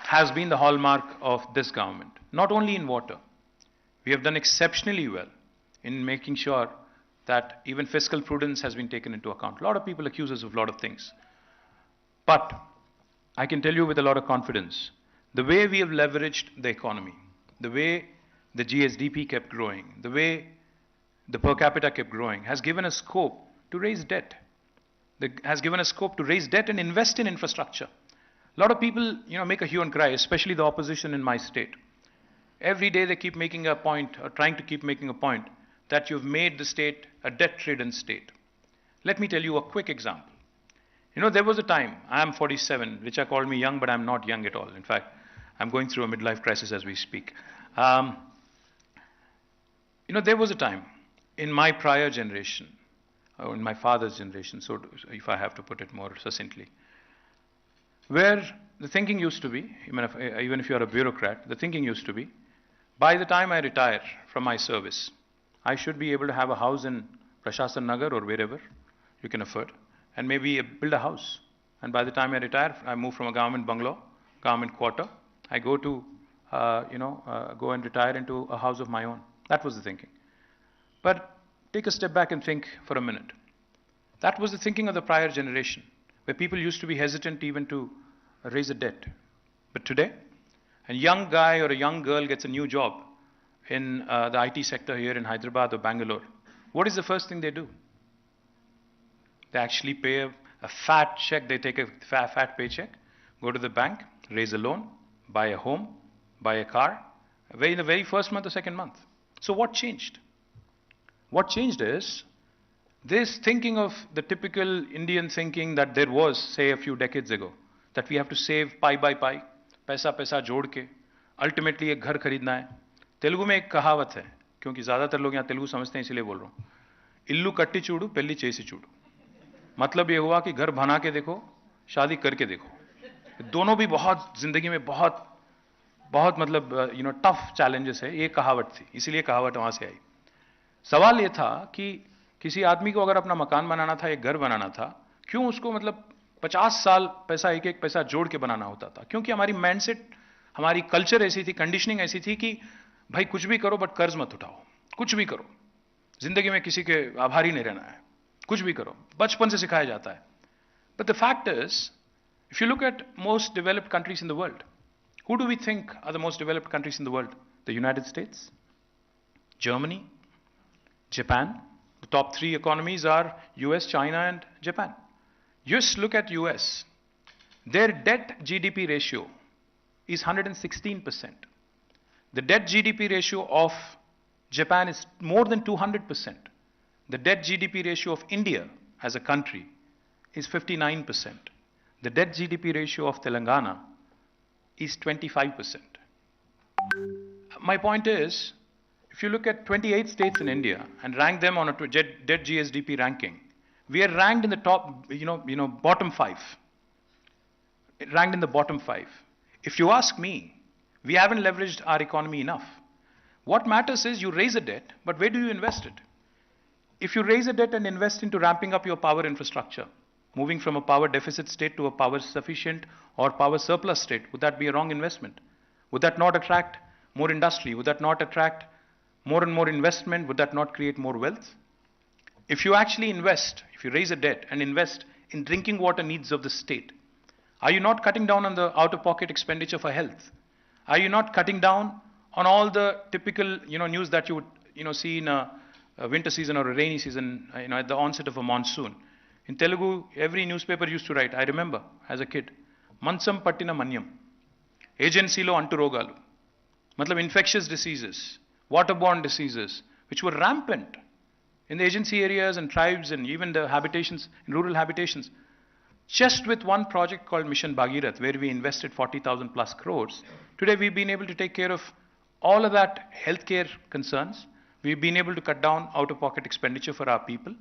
Speaker 4: has been the hallmark of this government. Not only in water. We have done exceptionally well in making sure that even fiscal prudence has been taken into account. A lot of people accuse us of a lot of things. But I can tell you with a lot of confidence the way we have leveraged the economy, the way the GSDP kept growing, the way the per capita kept growing, has given us scope to raise debt. Has given us scope to raise debt and invest in infrastructure. A lot of people, make a hue and cry, especially the opposition in my state. Every day they keep making a point, or trying to keep making a point, that you've made the state a debt-ridden state. Let me tell you a quick example. There was a time, I am 47, which I called me young, but I'm not young at all. In fact, I'm going through a midlife crisis as we speak. There was a time in my prior generation, or in my father's generation, so if I have to put it more succinctly, where the thinking used to be, even if you're a bureaucrat, the thinking used to be, by the time I retire from my service, I should be able to have a house in Prashasan Nagar or wherever you can afford, and maybe build a house. And by the time I retire, I move from a government bungalow, government quarter, I go to, go and retire into a house of my own. That was the thinking. But take a step back and think for a minute. That was the thinking of the prior generation, where people used to be hesitant even to raise a debt. But today, a young guy or a young girl gets a new job in the IT sector here in Hyderabad or Bangalore. What is the first thing they do? They actually pay a fat check. They take a fat paycheck, go to the bank, raise a loan, buy a home, buy a car, in the very first month or second month. So what changed? What changed is this thinking of the typical Indian thinking that there was, say, a few decades ago, that we have to save pie by pie, पैसा जोड़ के, ultimately एक घर खरीदना है. तेलुगु में एक कहावत है, क्योंकि ज़्यादातर लोग यहाँ तेलुगु समझते हैं इसलिए बोल रहा हूँ. इल्लू कट्टी चूड़ू, पेल्ली चेसी चूड़ू. मतलब ये हुआ कि घर बना के देखो, शादी करके देखो. दोनों भी बहुत जिंदगी में बहुत मतलब टफ चैलेंजेस है. ये कहावत थी, इसीलिए कहावत वहाँ से आई. सवाल ये था कि किसी आदमी को अगर अपना मकान बनाना था, एक घर बनाना था, क्यों उसको 50 साल पैसा एक पैसा जोड़ के बनाना होता था? क्योंकि हमारी माइंडसेट, हमारी कल्चर ऐसी थी, कंडीशनिंग ऐसी थी कि भाई कुछ भी करो बट कर्ज मत उठाओ, कुछ भी करो, जिंदगी में किसी के आभारी नहीं रहना है, कुछ भी करो, बचपन से सिखाया जाता है. But the fact is, if you look at most developed countries in the world, who do we think are the most developed countries in the world? The United States, Germany, Japan. The top 3 economies are US, China and Japan. Just look at US. Their debt GDP ratio is 116%. The debt GDP ratio of Japan is more than 200%. The debt GDP ratio of India as a country is 59%. The debt GDP ratio of Telangana is 25%. My point is, if you look at 28 states in India and rank them on a debt GSDP ranking, we are ranked in the top, bottom 5. Ranked in the bottom 5. If you ask me, we haven't leveraged our economy enough. What matters is you raise a debt, but where do you invest it? If you raise a debt and invest into ramping up your power infrastructure, moving from a power deficit state to a power sufficient or power surplus state, would that be a wrong investment? Would that not attract more industry? Would that not attract more and more investment? Would that not create more wealth? If you actually invest, if you raise a debt and invest in drinking water needs of the state, are you not cutting down on the out-of-pocket expenditure for health? Are you not cutting down on all the typical news that you would see in a winter season or a rainy season, at the onset of a monsoon? In Telugu, every newspaper used to write, I remember as a kid, Mansam Pattina Manyam, Agency lo Anturogalu, matlab infectious diseases, waterborne diseases, which were rampant in the agency areas and tribes and even the habitations, in rural habitations. Just with one project called Mission Bhagirath, where we invested 40,000 plus crores, today we've been able to take care of all of that healthcare concerns. We've been able to cut down out-of-pocket expenditure for our people.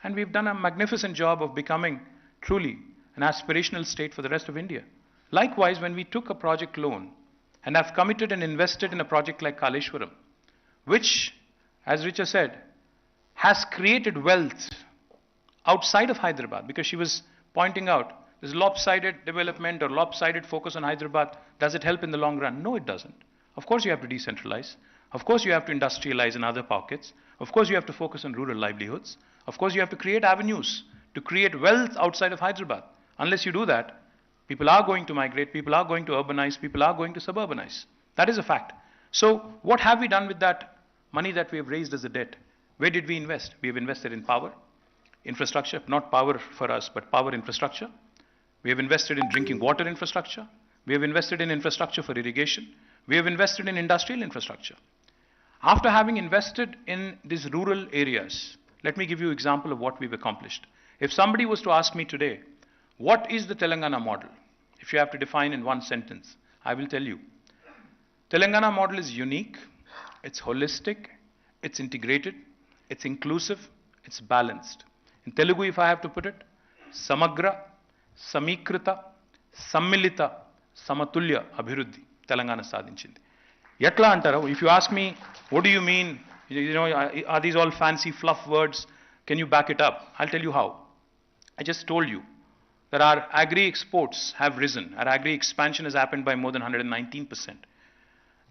Speaker 4: And we've done a magnificent job of becoming truly an aspirational state for the rest of India. Likewise, when we took a project loan and have committed and invested in a project like Kaleshwaram, which, as Richa said, has created wealth outside of Hyderabad, because she was pointing out this lopsided development or lopsided focus on Hyderabad, does it help in the long run? No, it doesn't. Of course you have to decentralize. Of course you have to industrialize in other pockets. Of course you have to focus on rural livelihoods. Of course you have to create avenues to create wealth outside of Hyderabad. Unless you do that, People are going to migrate, people are going to urbanize, people are going to suburbanize. That is a fact. So what have we done with that money that we have raised as a debt? Where did we invest? We have invested in power, infrastructure, not power for us, but power infrastructure. We have invested in drinking water infrastructure. We have invested in infrastructure for irrigation. We have invested in industrial infrastructure. After having invested in these rural areas, let me give you an example of what we've accomplished. If somebody was to ask me today, what is the Telangana model? If you have to define in one sentence, I will tell you. Telangana model is unique, it's holistic, it's integrated, it's inclusive, it's balanced. In Telugu, if I have to put it, Samagra, Samikrita, Sammilita, Samatulya Abhiruddhi, Telangana sadinchindi. Yatla antara, if you ask me, what do you mean? Are these all fancy fluff words? Can you back it up? I'll tell you how. I just told you that our agri exports have risen. Our agri expansion has happened by more than 119%.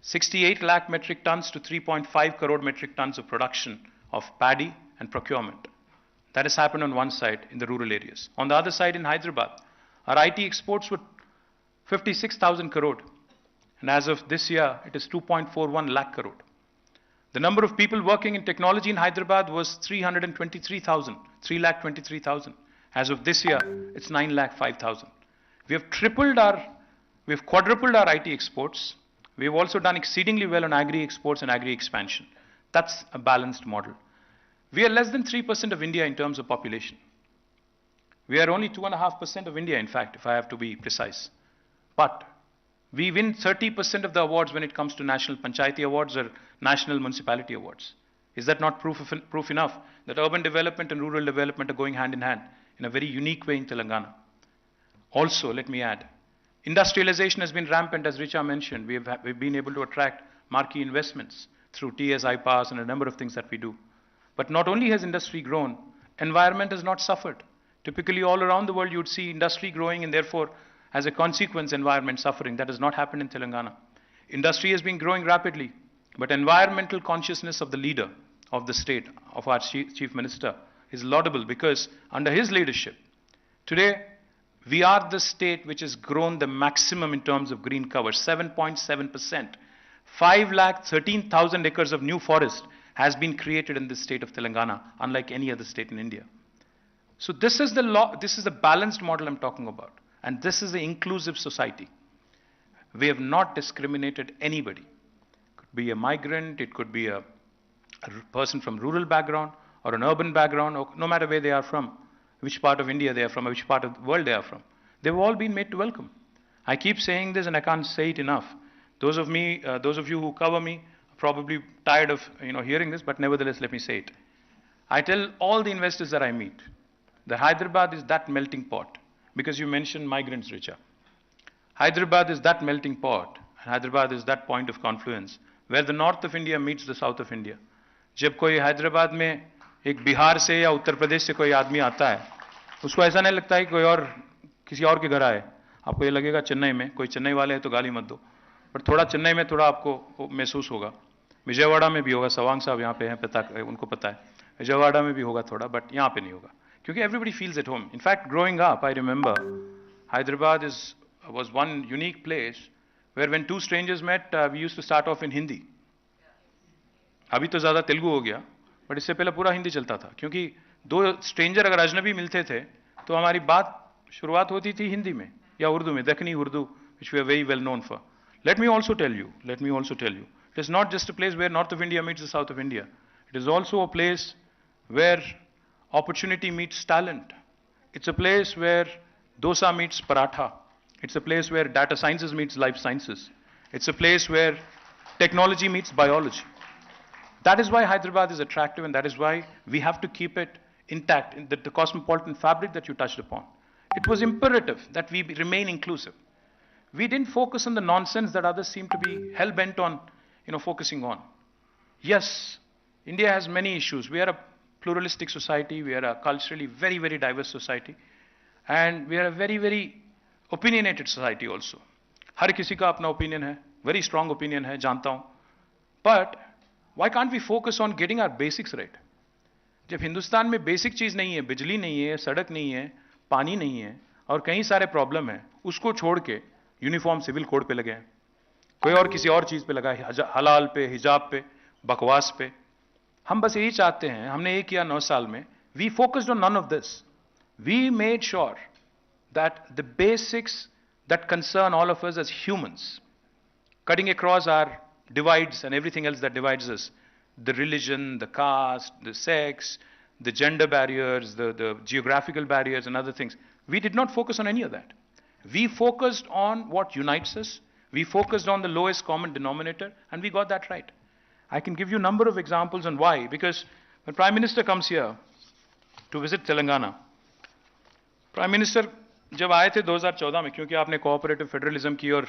Speaker 4: 68 lakh metric tons to 3.5 crore metric tons of production of paddy and procurement. That has happened on one side in the rural areas. On the other side in Hyderabad, our IT exports were 56,000 crore. And as of this year, it is 2.41 lakh crore. The number of people working in technology in Hyderabad was 323,000, 3,23,000. As of this year, it's 9,05,000. We have quadrupled our IT exports. We have also done exceedingly well on agri exports and agri expansion. That's a balanced model. We are less than 3% of India in terms of population. We are only 2.5% of India, in fact, if I have to be precise. But we win 30% of the awards when it comes to national Panchayati awards or national municipality awards. Is that not proof enough that urban development and rural development are going hand in hand in a very unique way in Telangana? Also, let me add, industrialization has been rampant, as Richa mentioned. We've been able to attract marquee investments through TSI pass and a number of things that we do. But not only has industry grown, environment has not suffered. Typically, all around the world, you would see industry growing and therefore, as a consequence, environment suffering. That has not happened in Telangana. Industry has been growing rapidly, but environmental consciousness of the leader of the state, of our chief minister, is laudable because under his leadership, today, we are the state which has grown the maximum in terms of green cover, 7.7%. 5,13,000 acres of new forest has been created in the state of Telangana, unlike any other state in India. So this is the balanced model I'm talking about. And this is the inclusive society. We have not discriminated anybody. It could be a migrant, it could be a person from rural background or an urban background, or no matter where they are from, which part of India they are from, or which part of the world they are from. They've all been made to welcome. I keep saying this and I can't say it enough. Those of you who cover me are probably tired of hearing this, but nevertheless, let me say it. I tell all the investors that I meet, that Hyderabad is that melting pot. Because you mentioned migrants, Richa. Hyderabad is that melting pot. Hyderabad is that point of confluence where the north of India meets the south of India. जब कोई हैदराबाद में एक बिहार से या उत्तर प्रदेश से कोई आदमी आता है, उसको ऐसा नहीं लगता है कोई और किसी और के घर आए. आपको ये लगेगा चेन्नई में, कोई चेन्नई वाले हैं तो गाली मत दो. पर थोड़ा चेन्नई में थोड़ा आपको महसूस होगा. विजयवाड़ा में भी होगा, सवांग साहब यहाँ पे हैं, उनको पता है. विजयवाड़ा में भी होगा थोड़ा, बट यहाँ पे नहीं होगा. Because everybody feels at home. In fact, growing up, I remember Hyderabad was one unique place where when two strangers met, we used to start off in Hindi. अभी तो ज़्यादा तेलुगु हो गया, but इससे पहले पूरा हिंदी चलता था. क्योंकि दो स्ट्रेंजर अगर अजनबी मिलते थे, तो हमारी बात शुरुआत होती थी हिंदी में या उर्दू में, दक्षिणी Urdu, which we are very well known for. Let me also tell you, it is not just a place where north of India meets the south of India. It is also a place where opportunity meets talent. It's a place where dosa meets paratha. It's a place where data sciences meets life sciences. It's a place where technology meets biology. That is why Hyderabad is attractive, and that is why we have to keep it intact in the cosmopolitan fabric that you touched upon. It was imperative that we remain inclusive. We didn't focus on the nonsense that others seem to be hell-bent on, focusing on. Yes, India has many issues. We are a pluralistic society, we are a culturally very, very diverse society, and we are a very, very opinionated society also. हर किसी का अपना opinion है, very strong opinion है, जानता हूँ. But why can't we focus on getting our basics right? जब हिंदुस्तान में basic चीज़ नहीं है, बिजली नहीं है, सड़क नहीं है, पानी नहीं है, और कई सारे प्रॉब्लम हैं, उसको छोड़ के यूनिफॉर्म सिविल कोड पे लगे हैं, कोई और किसी और चीज पे लगा है, हलाल पे, हिजाब पे, बकवास पे। हम बस यही चाहते हैं, हमने ये किया 9 साल में, we focused on none of this, we made sure that the basics that concern all of us as humans, cutting across our divides and everything else that divides us, the religion, the caste, the sex, the gender barriers, the geographical barriers and other things. We did not focus on any of that. We focused on what unites us. We focused on the lowest common denominator, and we got that right. I can give you a number of examples on why, because when Prime Minister comes here to visit Telangana, Prime Minister जब आए थे 2014 में, क्योंकि आपने cooperative federalism की और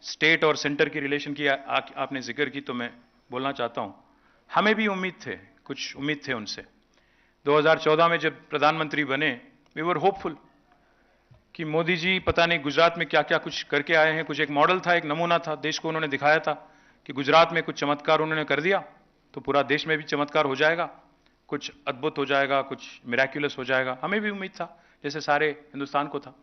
Speaker 4: state और centre की रिलेशन की आपने जिक्र की, तो मैं बोलना चाहता हूं, हमें भी उम्मीद थे, कुछ उम्मीद थे उनसे। 2014 में जब प्रधानमंत्री बने, वी वर होपफुल कि मोदी जी पता नहीं गुजरात में क्या क्या कुछ करके आए हैं, कुछ एक मॉडल था, एक नमूना था, देश को उन्होंने दिखाया था कि गुजरात में कुछ चमत्कार उन्होंने कर दिया तो पूरा देश में भी चमत्कार हो जाएगा, कुछ अद्भुत हो जाएगा, कुछ मिराक्युलस हो जाएगा। हमें भी उम्मीद था, जैसे सारे हिंदुस्तान को था।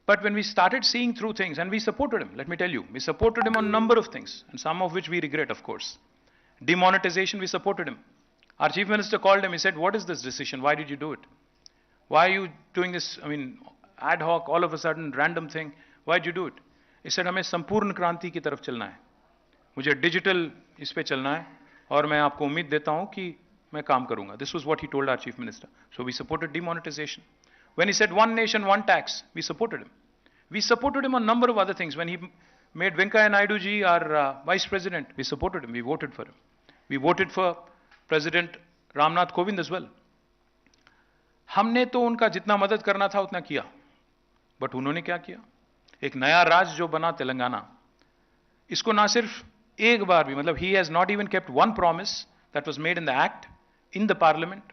Speaker 4: But when we started seeing through things, and we supported him, let me tell you, we supported him on a number of things, and some of which we regret, of course. Demonetization, we supported him. Our Chief Minister called him, he said, what is this decision? Why did you do it? Why are you doing this, I mean, ad hoc, all of a sudden, random thing? Why did you do it? He said, हमें संपूर्ण क्रांति की तरफ चलना है, मुझे digital इस पे चलना है, और मैं आपको उम्मीद देता हूं कि मैं काम करूंगा. This was what he told our Chief Minister. So we supported demonetization. When he said one nation, one tax, we supported him. We supported him on a number of other things. When he made Venkaiah Naidu ji our Vice President, we supported him, we voted for him. We voted for President Ramnath Kovind as well. हमने तो उनका जितना मदद करना था उतना किया, but उन्होंने क्या किया? एक नया राज्य जो बना तेलंगाना, इसको ना सिर्फ एक बार भी, मतलब he has not even kept one promise that was made in the act, in the parliament.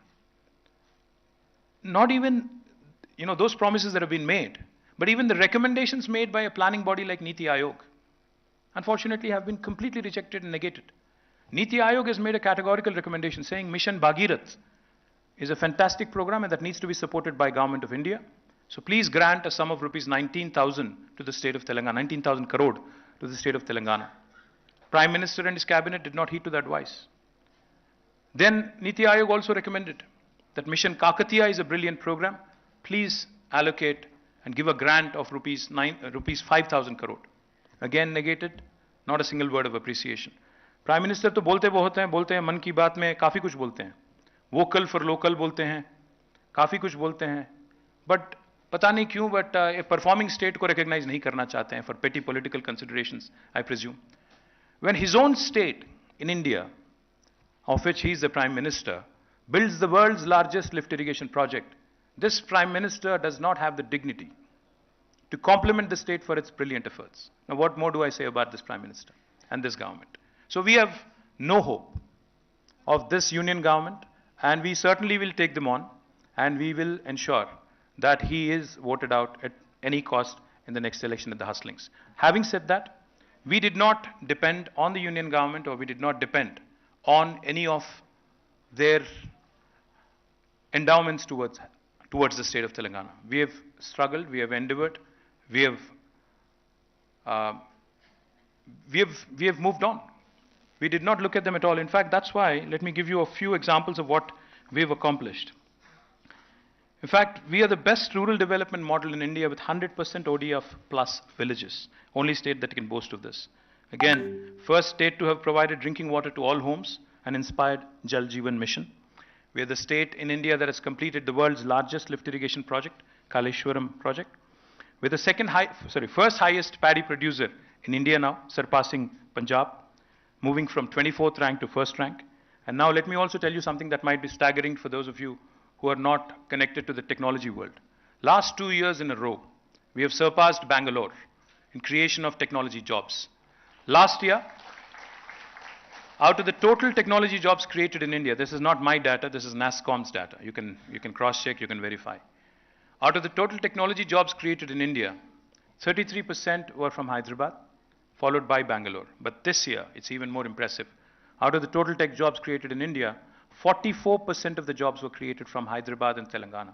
Speaker 4: Not even, those promises that have been made, but even the recommendations made by a planning body like Niti Aayog, unfortunately have been completely rejected and negated. Niti Aayog has made a categorical recommendation saying Mission Bhagirath is a fantastic program and that needs to be supported by Government of India. So please grant a sum of rupees 19,000 to the state of Telangana, 19,000 crore to the state of Telangana. Prime Minister and his cabinet did not heed to that advice. Then Niti Aayog also recommended that Mission Kakatiya is a brilliant program. Please allocate and give a grant of rupees 5,000 crore. Again negated, not a single word of appreciation. Prime Minister तो बोलते बहुत हैं, बोलते हैं मन की बात में काफी कुछ बोलते हैं, वोकल फॉर लोकल बोलते हैं, काफी कुछ बोलते हैं, बट पता नहीं क्यों, बट ए परफॉर्मिंग स्टेट को रिकॉग्नाइज नहीं करना चाहते हैं फॉर पेटी political considerations, I presume. When his own state in India, of which he is the Prime Minister, builds the world's largest lift irrigation project, this Prime Minister does not have the dignity to compliment the state for its brilliant efforts. Now what more do I say about this Prime Minister and this government? So we have no hope of this union government, and we certainly will take them on, and we will ensure that he is voted out at any cost in the next election at the hustlings. Having said that, we did not depend on the union government, or we did not depend on any of their endowments towards the state of Telangana. We have struggled, we have endeavored, we have moved on. We did not look at them at all. In fact, that's why, let me give you a few examples of what we've accomplished. In fact, we are the best rural development model in India with 100% ODF plus villages. Only state that can boast of this. Again, first state to have provided drinking water to all homes and inspired Jal Jeevan mission. We are the state in India that has completed the world's largest lift irrigation project, Kaleshwaram project. We're the first highest paddy producer in India now, surpassing Punjab, moving from 24th rank to first rank. And now let me also tell you something that might be staggering for those of you who are not connected to the technology world. Last 2 years in a row, we have surpassed Bangalore in creation of technology jobs. Last year, out of the total technology jobs created in India, this is not my data, this is NASSCOM's data. You can cross-check, you can verify. Out of the total technology jobs created in India, 33% were from Hyderabad, followed by Bangalore. But this year, it's even more impressive. Out of the total tech jobs created in India, 44% of the jobs were created from Hyderabad and Telangana.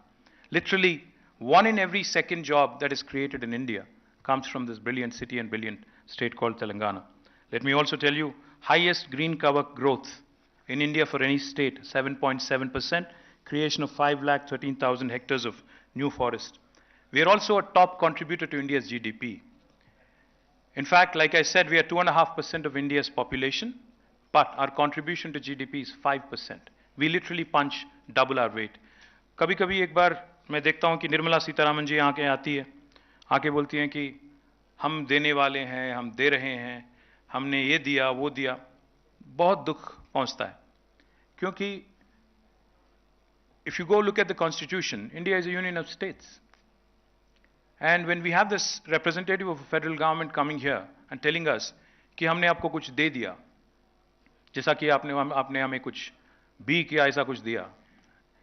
Speaker 4: Literally, 1 in every second job that is created in India comes from this brilliant city and brilliant state called Telangana. Let me also tell you, highest green cover growth in India for any state, 7.7%, creation of 5,13,000 hectares of new forest. We are also a top contributor to India's GDP. In fact, like I said, we are 2.5% of India's population, but our contribution to GDP is 5%. We literally punch double our weight. कभी-कभी एक बार मैं देखता हूं कि निर्मला सीतारामन जी आके आती है, आके बोलती हैं कि हम देने वाले हैं, हम दे रहे हैं, हमने ये दिया, वो दिया. बहुत दुख पहुंचता है. क्योंकि if you go look at the constitution, India is a union of states. And when we have this representative of a federal government coming here and telling us कि हमने आपको कुछ दे दिया, जैसा कि आपने हमें कुछ भी किया, ऐसा कुछ दिया,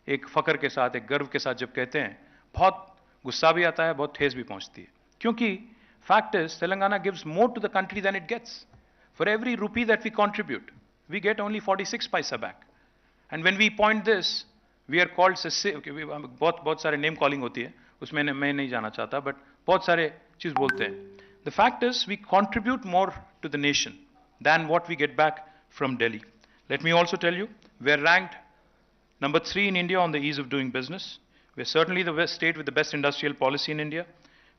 Speaker 4: एक फकर के साथ, एक गर्व के साथ जब कहते हैं, बहुत गुस्सा भी आता है, बहुत ठेस भी पहुंचती है. क्योंकि fact is, Telangana gives more to the country than it gets. For every rupee that we contribute, we get only 46 paisa back. And when we point this, we are called बहुत सारे name calling होती है, उसमें मैं नहीं जाना चाहता, but बहुत सारे चीज बोलते हैं. The fact is, we contribute more to the nation than what we get back from Delhi. Let me also tell you, we are ranked number 3 in India on the ease of doing business. We are certainly the best state with the best industrial policy in India.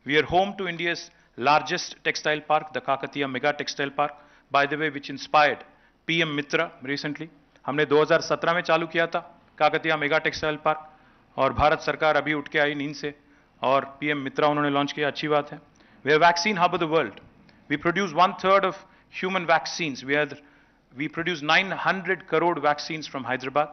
Speaker 4: We are home to India's largest textile park, the Kakatiya Mega Textile Park, by the way, which inspired PM Mitra recently. हमने 2017 में चालू किया था Kakatiya mega textile park, और भारत सरकार अभी उठ के आई नींद से और पीएम मित्रा उन्होंने लॉन्च किया, अच्छी बात है. We are vaccine hub of the world. We produce 1/3 of human vaccines. We produce 900 crore vaccines from Hyderabad.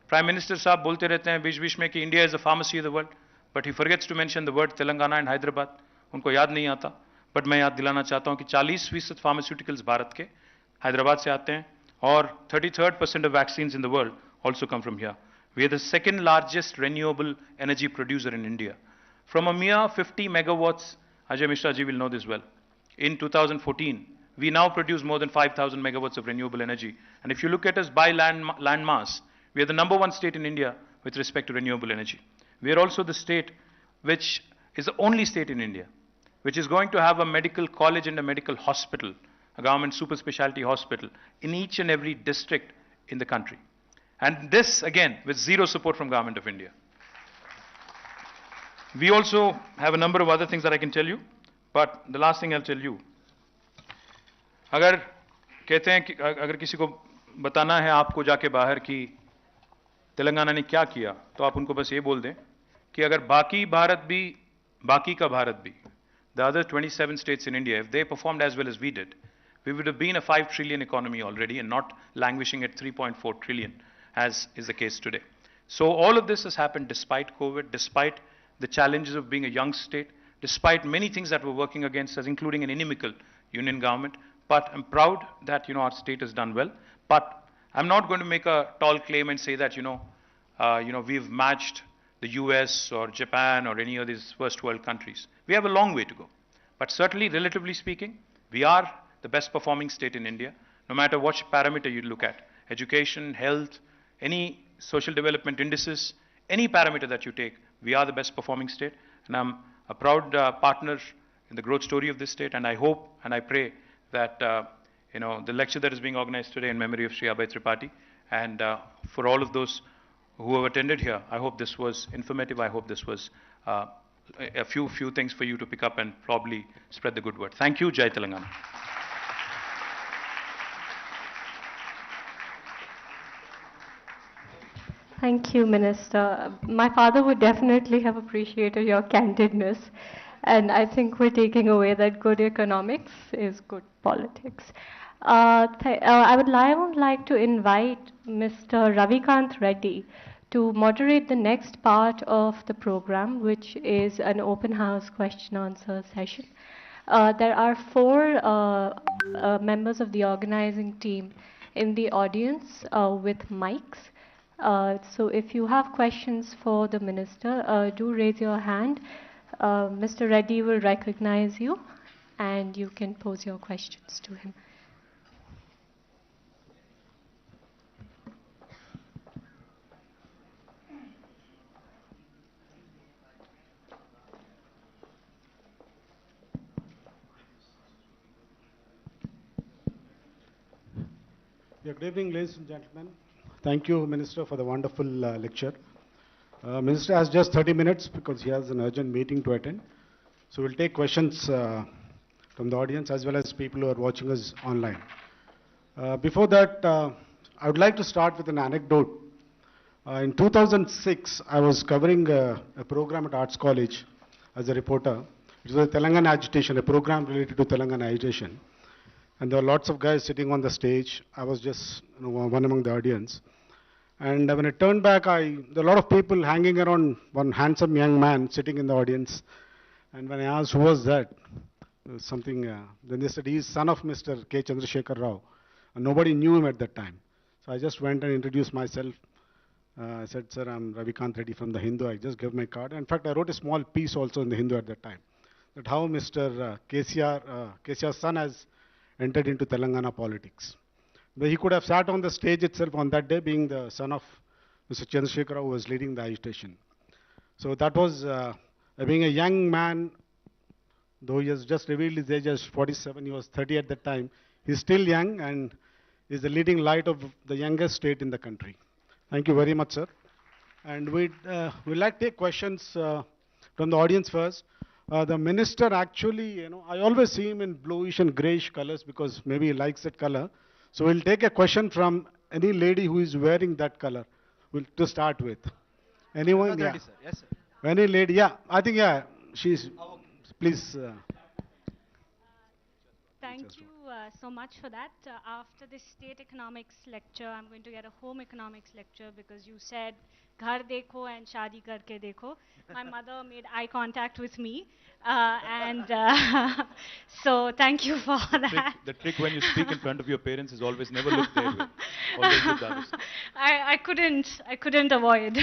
Speaker 4: Prime Minister साहब बोलते रहते हैं बीच-बीच में कि India is a pharmacy of the world, but he forgets to mention the word Telangana and Hyderabad. उनको याद नहीं आता, but मैं याद दिलाना चाहता हूं कि 40% pharmaceuticals भारत के हैदराबाद से आते हैं, और 33% of vaccines in the world also come from here. We are the second largest renewable energy producer in India. From a mere 50 megawatts, Ajay Mishra ji will know this well. In 2014, we now produce more than 5,000 megawatts of renewable energy. And if you look at us by land mass, we are the number 1 state in India with respect to renewable energy. We are also the state which is the only state in India which is going to have a medical college and a medical hospital, a government super specialty hospital in each and every district in the country. And this, again, with zero support from Government of India. We also have a number of other things that I can tell you, but the last thing I'll tell you, अगर कहते हैं कि अगर किसी को बताना है आपको जाके बाहर कि तेलंगाना ने क्या किया, तो आप उनको बस ये बोल दें कि अगर बाकी का भारत भी, the other 27 states in India, if they performed as well as we did, we would have been a 5 trillion economy already and not languishing at 3.4 trillion as is the case today. So all of this has happened despite COVID, despite the challenges of being a young state, despite many things that were working against us, including an inimical union government. But I'm proud that, our state has done well. But I'm not going to make a tall claim and say that, we've matched the US or Japan or any of these first world countries. We have a long way to go. But certainly, relatively speaking, we are the best performing state in India, no matter what parameter you look at. Education, health, any social development indices, any parameter that you take, we are the best performing state. And I'm a proud partner in the growth story of this state. And I hope and I pray that, the lecture that is being organized today in memory of Shri Abhay Tripathi, and for all of those who have attended here, I hope this was informative. I hope this was a few things for you to pick up and probably spread the good word. Thank you. Jai Telangana.
Speaker 2: Thank you, Minister. My father would definitely have appreciated your candidness, and I think we're taking away that good economics is good politics. I would like to invite Mr. Ravikant Reddy to moderate the next part of the program, which is an open house question answer session. There are 4 members of the organizing team in the audience with mics. So if you have questions for the minister, do raise your hand. Mr. Reddy will recognize you and you can pose your questions to him.
Speaker 5: Yeah, good evening, ladies and gentlemen. Thank you, Minister, for the wonderful lecture. Minister has just 30 minutes because he has an urgent meeting to attend. So we'll take questions from the audience as well as people who are watching us online. Before that, I would like to start with an anecdote. In 2006, I was covering a program at Arts College as a reporter. It was a Telangana agitation, a program related to Telangana agitation. And there were lots of guys sitting on the stage. I was just one among the audience. And when I turned back, there were a lot of people hanging around one handsome young man sitting in the audience. And when I asked who was that, there was something, then they said he's son of Mr. K. Chandrasekhar Rao. And nobody knew him at that time. So I just went and introduced myself. I said, sir, I'm Ravikant Reddy from the Hindu. I just gave my card. In fact, I wrote a small piece also in the Hindu at that time. That how Mr. KCR's son has entered into Telangana politics. But he could have sat on the stage itself on that day, being the son of Mr. Chandrasekhar, who was leading the agitation. So that was, being a young man, though he has just revealed his age as 47, he was 30 at that time. He's still young and is the leading light of the youngest state in the country. Thank you very much, sir. And we'd like to take questions from the audience first. The minister actually, I always see him in bluish and grayish colors because maybe he likes that color. So we'll take a question from any lady who is wearing that color to start with. Anyone? Yeah.
Speaker 6: Ready, sir. Yes, sir.
Speaker 5: Any lady? Yeah, I think, yeah, she's, please.
Speaker 7: Thank you so much for that. After this state economics lecture, I'm going to get a home economics lecture because you said, ghar dekho and shadi karke dekho. My mother made eye contact with me. So thank you for that.
Speaker 4: The trick when you speak in front of your parents is always never look their way. Always look the other side.
Speaker 7: I couldn't avoid.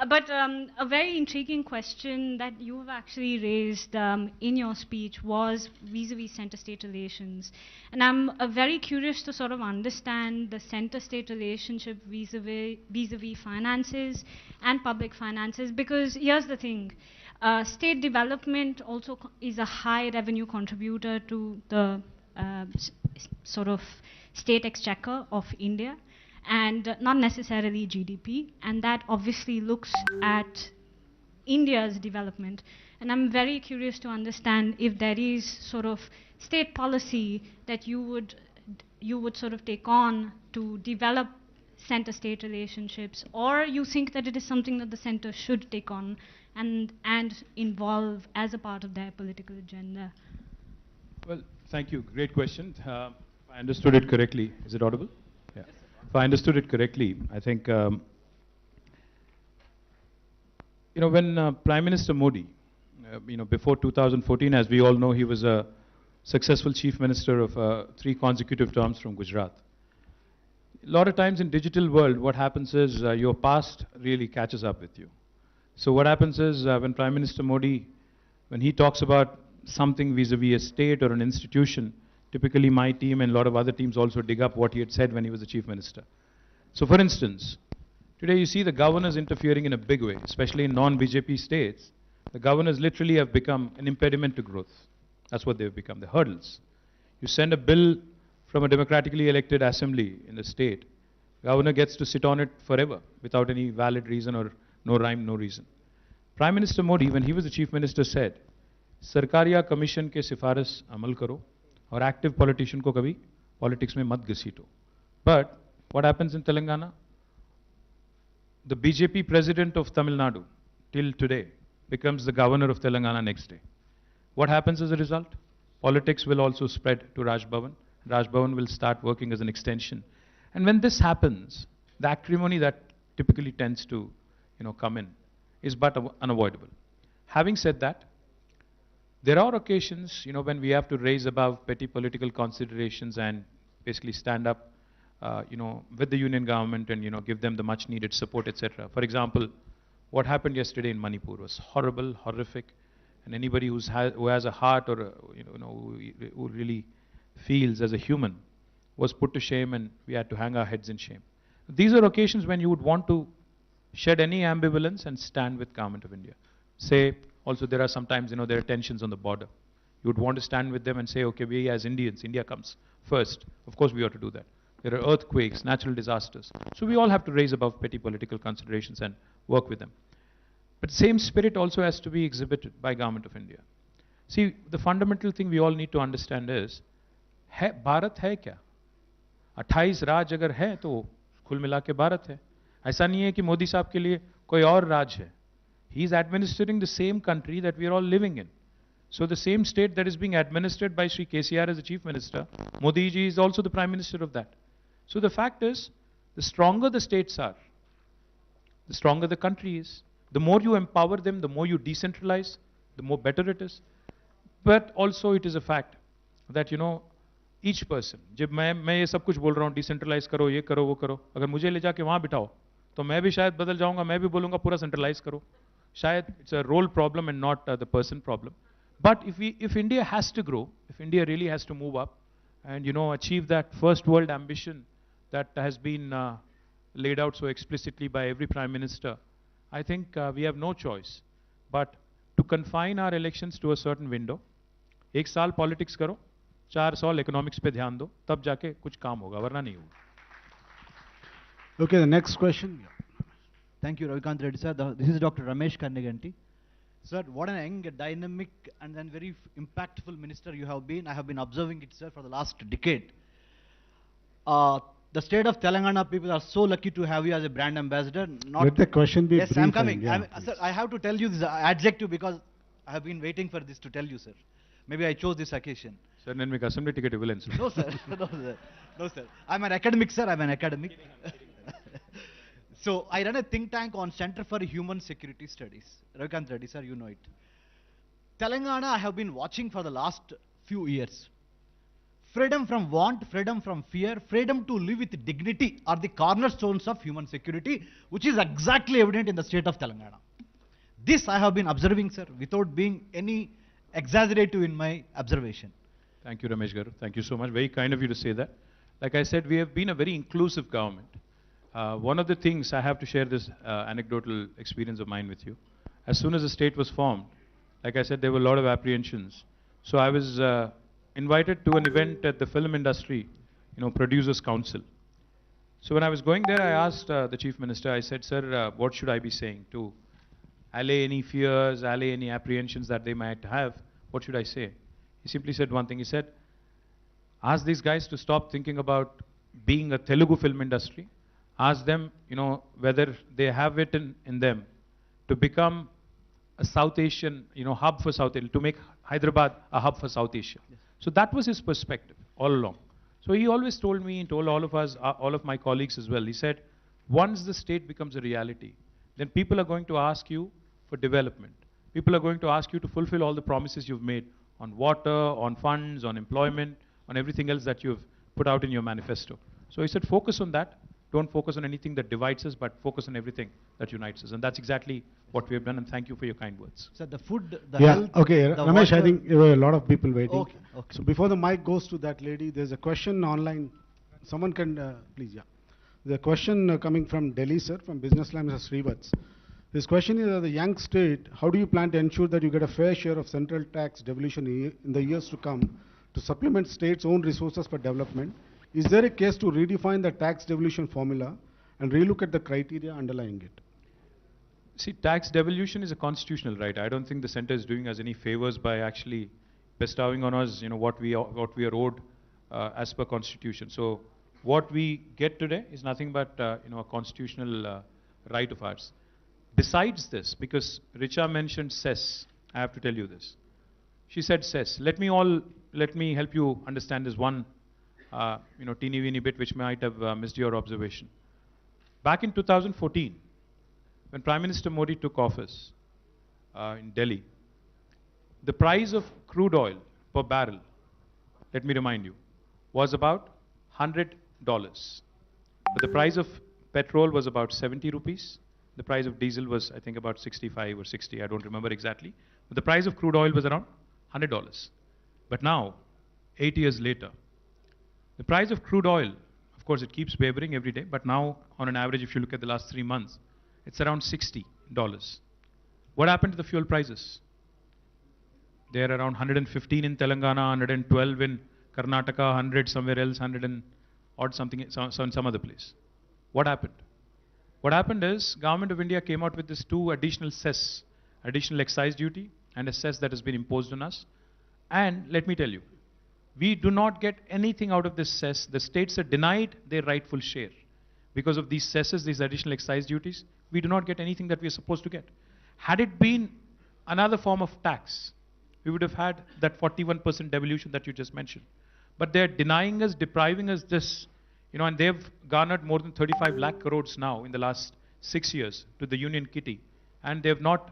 Speaker 7: But a very intriguing question that you've actually raised in your speech was vis-a-vis center-state relations. And I'm very curious to sort of understand the center-state relationship vis-a-vis finances and public finances, because here's the thing. State development also is a high revenue contributor to the sort of state exchequer of India, and not necessarily GDP, and that obviously looks at India's development. And I'm very curious to understand if there is sort of state policy that you would sort of take on to develop center-state relationships, or you think that it is something that the center should take on and involve as a part of their political agenda.
Speaker 4: Well, thank you. Great question. If I understood it correctly, is it audible? Yeah. If I understood it correctly, I think, when Prime Minister Modi, before 2014, as we all know, he was a successful chief minister of 3 consecutive terms from Gujarat. A lot of times in digital world, what happens is your past really catches up with you. So what happens is when Prime Minister Modi, when he talks about something vis-a-vis a state or an institution, typically my team and a lot of other teams also dig up what he had said when he was the chief minister. So for instance, today you see the governors interfering in a big way, especially in non-BJP states. The governors literally have become an impediment to growth. That's what they've become, the hurdles. You send a bill from a democratically elected assembly in the state, governor gets to sit on it forever without any valid reason or no rhyme, no reason. Prime Minister Modi, when he was the chief minister, said, Sarkariya Commission ke sifaris amal karo, or active politician ko kabhi politics mein mat ghasito. But what happens in Telangana? The BJP president of Tamil Nadu, till today, becomes the governor of Telangana next day. What happens as a result? Politics will also spread to Raj Bhavan. Raj Bhavan will start working as an extension. And when this happens, the acrimony that typically tends to come in is but unavoidable. Having said that, there are occasions, when we have to raise above petty political considerations and basically stand up, with the union government and, give them the much needed support, etc. For example, what happened yesterday in Manipur was horrible, horrific, and anybody who has a heart or, who really feels as a human was put to shame, and we had to hang our heads in shame. These are occasions when you would want to shed any ambivalence and stand with government of India. Say, also there are sometimes, there are tensions on the border. You would want to stand with them and say, okay, we as Indians, India comes first. Of course we ought to do that. there are earthquakes, natural disasters. So we all have to raise above petty political considerations and work with them. But same spirit also has to be exhibited by Government of India. See, the fundamental thing we all need to understand is, Bharat है क्या? 28 राज अगर है तो कुल मिला के भारत है. ऐसा नहीं है कि मोदी साहब के लिए कोई और राज है. He is administering the same country that we are all living in. So the same state that is being administered by Sri KTR as the Chief Minister, Modi ji is also the Prime Minister of that. So the fact is, the stronger the states are, the stronger the country is. The more you empower them, the more you decentralize, the more better it is. But also it is a fact that, you know, each person, जब मैं ये सब कुछ बोल रहा हूँ, decentralize करो, ये करो, वो करो, अगर मुझे ले जाके वहाँ बिठाओ, तो मैं भी शायद बदल जाऊँगा, मैं भी बोलूँगा पूरा centralize करो. शायद it's a role problem and not the person problem. But if India has to grow, if India really has to move up and, you know, achieve that first world ambition that has been laid out so explicitly by every Prime Minister, I think we have no choice but to confine our elections to a certain window. एक साल politics करो, 4 साल economics पे ध्यान दो, तब जाके कुछ काम होगा, वरना नहीं होगा.
Speaker 5: Okay, the next question.
Speaker 6: Thank you, Ravikant Reddy sir. This is Dr. Ramesh Kanniganti. Sir, what an young, dynamic, and then very impactful minister you have been. I have been observing it, sir, for the last decade. The state of Telangana people are so lucky to have you as a brand ambassador.
Speaker 5: Let the question be
Speaker 6: yes,
Speaker 5: brief.
Speaker 6: I'm coming.
Speaker 5: Yeah,
Speaker 6: Sir, I have to tell you this adjective because I have been waiting for this to tell you, sir. Maybe I chose this occasion.
Speaker 4: Sir, నేను మీకు assembly ticket ఇవ్వలేను sir.
Speaker 6: No, sir. No, sir. No, sir. I'm an academic, sir. I'm an academic. So, I run a think tank on Center for Human Security Studies. Ravikant Reddy, sir, you know it. Telangana, I have been watching for the last few years. Freedom from want, freedom from fear, freedom to live with dignity are the cornerstones of human security, which is exactly evident in the state of Telangana. This I have been observing, sir, without being any exaggerative in my observation.
Speaker 4: Thank you, Ramesh Garu. Thank you so much. Very kind of you to say that. Like I said, we have been a very inclusive government. One of the things, I have to share this anecdotal experience of mine with you. As soon as the state was formed, like I said, there were a lot of apprehensions. So I was invited to an event at the film industry, you know, Producers Council. So when I was going there, I asked the Chief Minister, I said, sir, what should I be saying to allay any fears, allay any apprehensions that they might have? What should I say? He simply said one thing. He said, ask these guys to stop thinking about being a Telugu film industry. Ask them, you know, whether they have it in them to become a South Asian, you know, hub for South Asia, to make Hyderabad a hub for South Asia. Yes. So that was his perspective all along. So he always told me, and told all of us, all of my colleagues as well, he said, once the state becomes a reality, then people are going to ask you for development. People are going to ask you to fulfill all the promises you've made on water, on funds, on employment, on everything else that you've put out in your manifesto. So he said, focus on that. Don't focus on anything that divides us, but focus on everything that unites us. And that's exactly what we have done, and thank you for your kind words.
Speaker 6: Sir, the food, the
Speaker 5: yeah,
Speaker 6: health,
Speaker 5: okay,
Speaker 6: the
Speaker 5: Ramesh,
Speaker 6: water.
Speaker 5: I think there were a lot of people waiting.
Speaker 6: Okay, okay.
Speaker 5: So before the mic goes to that lady, there's a question online. Someone can, please, yeah. The question coming from Delhi, sir, from Business Line, Mr. Srivats. His question is, as a young state, how do you plan to ensure that you get a fair share of central tax devolution in the years to come to supplement states' own resources for development? Is there a case to redefine the tax devolution formula and relook at the criteria underlying it?
Speaker 4: See, tax devolution is a constitutional right. I don't think the center is doing us any favors by actually bestowing on us, you know, what we are owed as per constitution. So what we get today is nothing but, you know, a constitutional right of ours. Besides this, because Richa mentioned cess, I have to tell you this. She said cess. Let me help you understand this one, you know, teeny weeny bit which might have missed your observation. Back in 2014, when Prime Minister Modi took office in Delhi, the price of crude oil per barrel, let me remind you, was about $100. But the price of petrol was about 70 rupees. The price of diesel was, I think, about 65 or 60, I don't remember exactly. But the price of crude oil was around $100. But now, 8 years later, the price of crude oil, of course, it keeps wavering every day, but now, on an average, if you look at the last 3 months, it's around $60. What happened to the fuel prices? They're around 115 in Telangana, 112 in Karnataka, 100 somewhere else, 100 in or something, some other place. What happened? What happened is, Government of India came out with this 2 additional cess, additional excise duty, and a cess that has been imposed on us. And let me tell you, we do not get anything out of this cess. The states are denied their rightful share. Because of these cesses, these additional excise duties, we do not get anything that we are supposed to get. Had it been another form of tax, we would have had that 41% devolution that you just mentioned. But they're denying us, depriving us this, and they've garnered more than 35 lakh crores now in the last 6 years to the Union Kitty. And they've not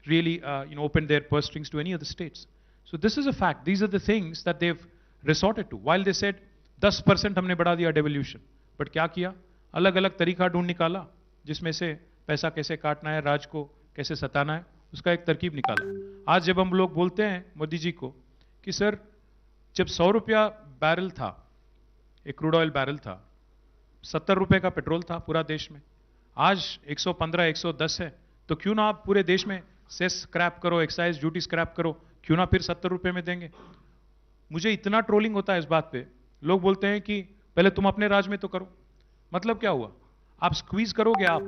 Speaker 4: really, opened their purse strings to any of the states. So this is a fact. These are the things that they've resorted to. While they said, 10% हमने बढ़ा दिया devolution. But क्या किया? अलग-अलग तरीका ढूंढ निकाला, जिसमें से पैसा कैसे काटना है, राज को कैसे सताना है, उसका एक तरकीब निकाला. आज जब हम लोग बोलते हैं मोदी जी को कि सर, जब 100 रुपया बैरल था, एक क्रूड ऑयल बैरल था, 70 रुपए का पेट्रोल था पूरा देश में, आज 115, 110 है, तो क्यों ना आप पूरे देश में सेस स्क्रैप करो, एक्साइज ड्यूटी स्क्रैप करो, क्यों ना फिर 70 रुपए में देंगे. मुझे इतना ट्रोलिंग होता है इस बात पे. लोग बोलते हैं कि पहले तुम अपने राज में तो करो. मतलब क्या हुआ? आप स्क्वीज करोगे आप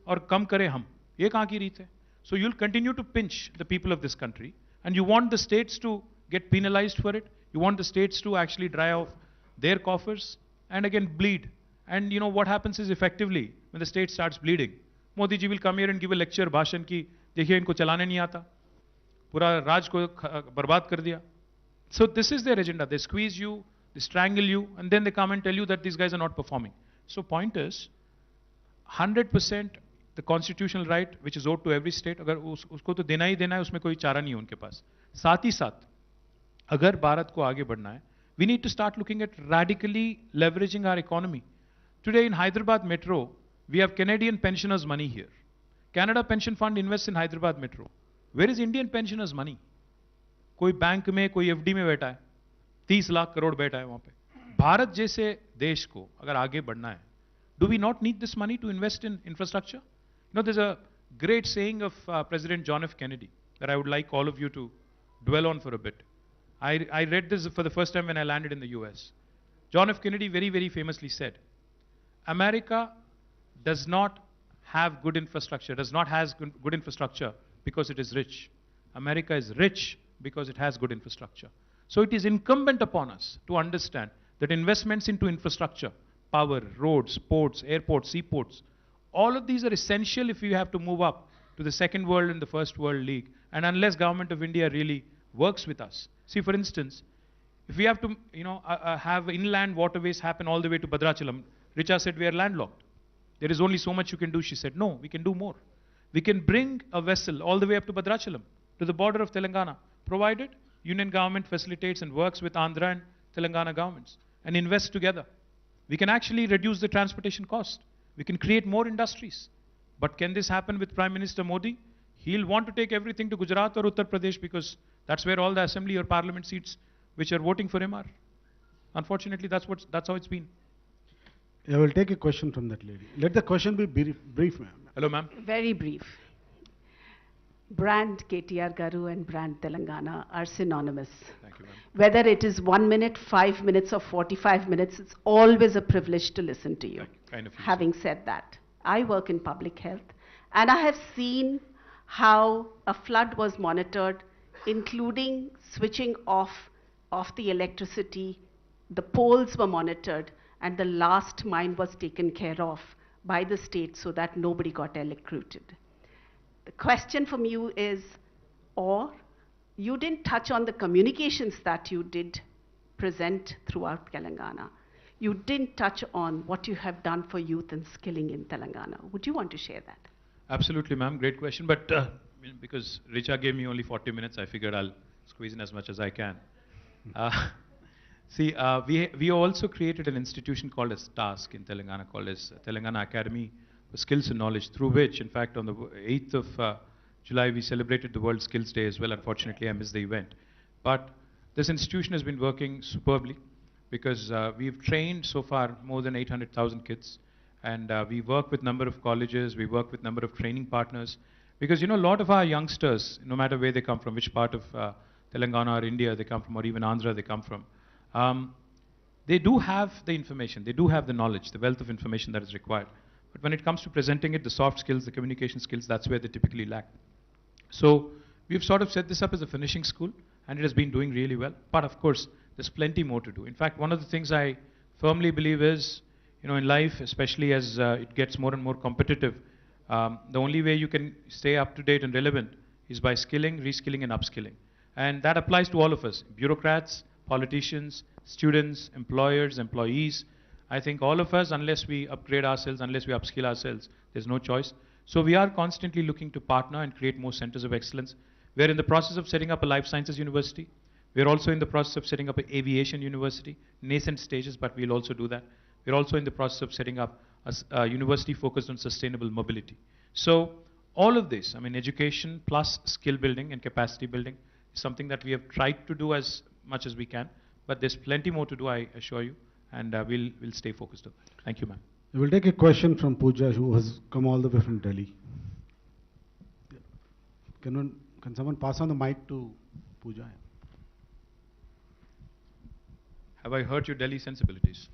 Speaker 4: और कम करें हम. ये कहां की रीत है? So you'll continue to pinch the people of this country, and you want the states to get penalized for it. You want the states to actually dry off their coffers and again bleed. And what happens is, effectively, when the state starts bleeding, Modi ji will come here and give a lecture, भाषण की, देखिए इनको चलाने नहीं आता, पूरा राज को बर्बाद कर दिया. So this is their agenda. They squeeze you, they strangle you, and then they come and tell you that these guys are not performing. So point is, 100% the constitutional right which is owed to every state, अगर उसको तो देना ही देना है, उसमें कोई चारा नहीं है उनके पास. साथ ही साथ, अगर भारत को आगे बढ़ना है, we need to start looking at radically leveraging our economy. Today in Hyderabad Metro, we have Canadian pensioners' money here. Canada Pension Fund invests in Hyderabad Metro. Where is Indian pensioners' money? कोई bank में, कोई FD में बैठा है, 30 लाख करोड़ बैठा है वहां पे. भारत जैसे देश को अगर आगे बढ़ना है, do we not need this money to invest in infrastructure? There's a great saying of President John F. Kennedy that I would like all of you to dwell on for a bit. I read this for the first time when I landed in the US. John F. Kennedy very, very famously said, America does not have good infrastructure, does not have good infrastructure because it is rich. America is rich because it has good infrastructure. So it is incumbent upon us to understand that investments into infrastructure, power, roads, ports, airports, seaports, all of these are essential if we have to move up to the second world and the first world league. And unless Government of India really works with us. See, for instance, if we have to, have inland waterways happen all the way to Bhadrachalam, Richa said we are landlocked. There is only so much you can do. She said, no, we can do more. We can bring a vessel all the way up to Bhadrachalam, to the border of Telangana, provided Union government facilitates and works with Andhra and Telangana governments and invest together. We can actually reduce the transportation cost. We can create more industries. But can this happen with Prime Minister Modi? He'll want to take everything to Gujarat or Uttar Pradesh because that's where all the assembly or parliament seats which are voting for him are. Unfortunately, that's how it's been.
Speaker 5: I will take a question from that lady. Let the question be brief, ma'am.
Speaker 4: Hello, ma'am.
Speaker 8: Very brief. Brand KTR Garu and brand Telangana are synonymous.
Speaker 4: Thank you, ma'am.
Speaker 8: Whether it is 1 minute, 5 minutes, or 45 minutes, it's always a privilege to listen to you.
Speaker 4: Kind of you,
Speaker 8: Having said that, I work in public health, and I have seen how a flood was monitored, including switching off the electricity. The poles were monitored, and the last mine was taken care of by the state so that nobody got electrocuted. The question from you is, or you didn't touch on the communications that you did present throughout Telangana. You didn't touch on what you have done for youth and skilling in Telangana. Would you want to share that?
Speaker 4: Absolutely, ma'am. Great question. But because Richa gave me only 40 minutes, I figured I'll squeeze in as much as I can. See, we also created an institution called as TASK in Telangana, called as Telangana Academy for Skills and Knowledge, through which, in fact, on the 8th of July, we celebrated the World Skills Day as well. Unfortunately, I missed the event. But this institution has been working superbly because we've trained so far more than 800,000 kids. And we work with number of colleges, we work with number of training partners. Because, a lot of our youngsters, no matter where they come from, which part of Telangana or India they come from, or even Andhra they come from, they do have the information, they do have the knowledge, the wealth of information that is required. But when it comes to presenting it, the soft skills, the communication skills, that's where they typically lack. So we've sort of set this up as a finishing school, and it has been doing really well. But of course, there's plenty more to do. In fact, one of the things I firmly believe is, in life, especially as it gets more and more competitive, the only way you can stay up to date and relevant is by skilling, reskilling, and upskilling. And that applies to all of us, bureaucrats, politicians, students, employers, employees. I think all of us, unless we upgrade ourselves, unless we upskill ourselves, there's no choice. So we are constantly looking to partner and create more centers of excellence. We're in the process of setting up a life sciences university. We're also in the process of setting up an aviation university, nascent stages, but we'll also do that. We're also in the process of setting up a university focused on sustainable mobility. So all of this, education plus skill building and capacity building is something that we have tried to do as much as we can, but there's plenty more to do, I assure you, and we'll stay focused on that. Thank you, ma'am.
Speaker 5: We'll take a question from Pooja, who has come all the way from Delhi. Can someone pass on the mic to Pooja?
Speaker 4: Have I hurt your Delhi sensibilities?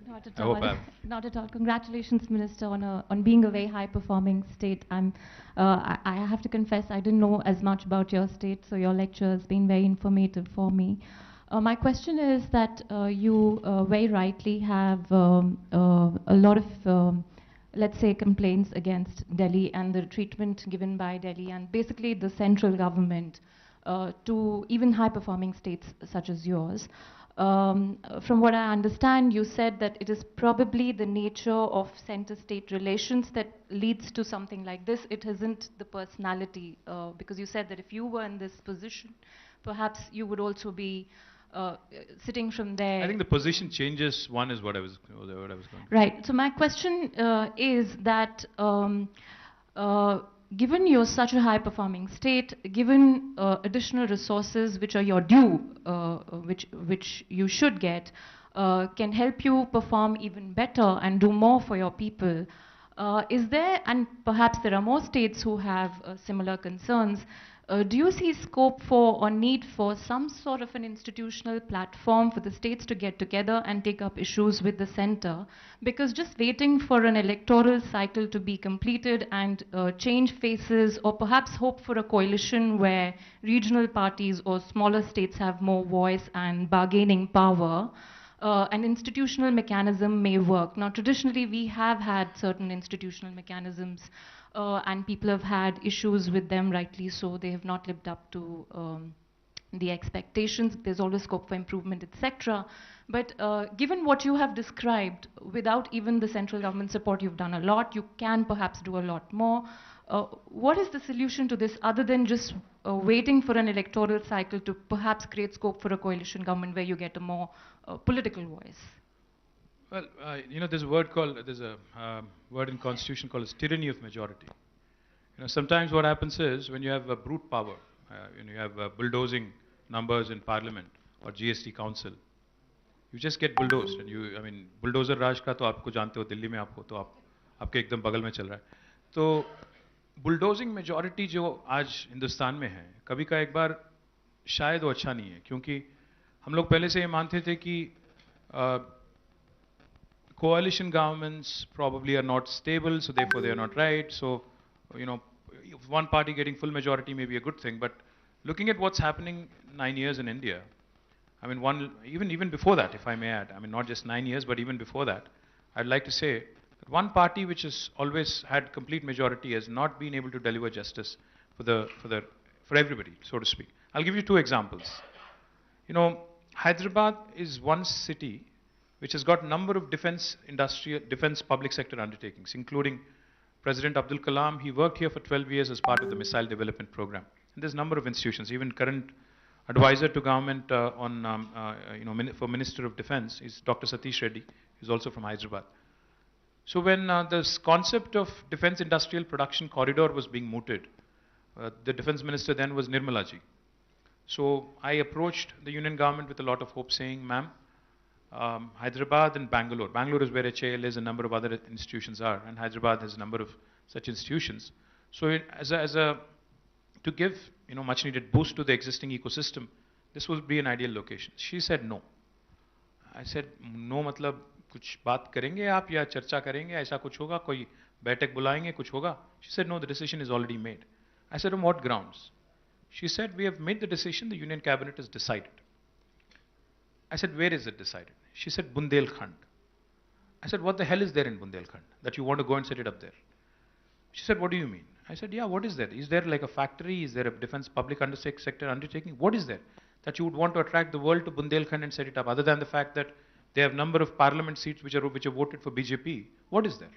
Speaker 9: Not at
Speaker 4: I
Speaker 9: all.
Speaker 4: hope I have.
Speaker 9: Not at all. Congratulations, Minister, on being a very high-performing state. I have to confess, I didn't know as much about your state, so your lecture has been very informative for me. My question is that you very rightly have a lot of, let's say, complaints against Delhi and the treatment given by Delhi and basically the central government to even high-performing states such as yours. From what I understand, you said that it is probably the nature of center-state relations that leads to something like this. It isn't the personality, because you said that if you were in this position, perhaps you would also be sitting from there.
Speaker 4: I think the position changes. One is what I was going to.
Speaker 9: Right. So my question is that given you're such a high-performing state, given additional resources which are your due, which you should get, can help you perform even better and do more for your people, is there, and perhaps there are more states who have similar concerns, do you see scope for or need for some sort of an institutional platform for the states to get together and take up issues with the center? Because just waiting for an electoral cycle to be completed and change faces, or perhaps hope for a coalition where regional parties or smaller states have more voice and bargaining power, an institutional mechanism may work. Now, traditionally, we have had certain institutional mechanisms and people have had issues with them, rightly so. They have not lived up to the expectations. There's always scope for improvement, etc. But given what you have described, without even the central government support, you've done a lot. You can perhaps do a lot more. What is the solution to this other than just waiting for an electoral cycle to perhaps create scope for a coalition government where you get a more political voice?
Speaker 4: Well, there's a word in Constitution called as tyranny of majority. Sometimes what happens is when you have a brute power, you have bulldozing numbers in Parliament or GST Council, you just get bulldozed. And bulldozer राज का तो आपको जानते हो, दिल्ली में आप हो तो आपके एकदम बगल में चल रहा है. तो बुलडोजिंग मेजॉरिटी जो आज हिंदुस्तान में है, कभी का एक बार शायद वो अच्छा नहीं है, क्योंकि हम लोग पहले से ये मानते थे कि coalition governments probably are not stable, so therefore they are not right. So, one party getting full majority may be a good thing, but looking at what's happening 9 years in India, even before that, if I may add, not just 9 years, but even before that, I'd like to say that one party which has always had complete majority has not been able to deliver justice for everybody, so to speak. I'll give you 2 examples. Hyderabad is one city which has got a number of defense public sector undertakings, including President Abdul Kalam. He worked here for 12 years as part of the missile development program. And there's a number of institutions. Even current advisor to government for Minister of Defense is Dr. Satish Reddy, who's also from Hyderabad. So when this concept of defense industrial production corridor was being mooted, the defense minister then was Nirmala ji. So I approached the union government with a lot of hope, saying, ma'am, Hyderabad and Bangalore. Bangalore is where HAL is, a number of other institutions are, and Hyderabad has a number of such institutions. So to give much needed boost to the existing ecosystem, this would be an ideal location. She said no. I said, no मतलब कुछ बात करेंगे आप या चर्चा करेंगे, ऐसा कुछ होगा, कोई बैठक बुलाएंगे, कुछ होगा? She said, no, the decision is already made. I said, on what grounds? She said, we have made the decision, the Union Cabinet has decided. I said, where is it decided? She said, Bundelkhand. I said, what the hell is there in Bundelkhand that you want to go and set it up there? She said, what do you mean? I said, yeah, what is there? Is there like a factory? Is there a defense public sector undertaking? What is there that you would want to attract the world to Bundelkhand and set it up, other than the fact that they have number of parliament seats which are voted for BJP? What is there?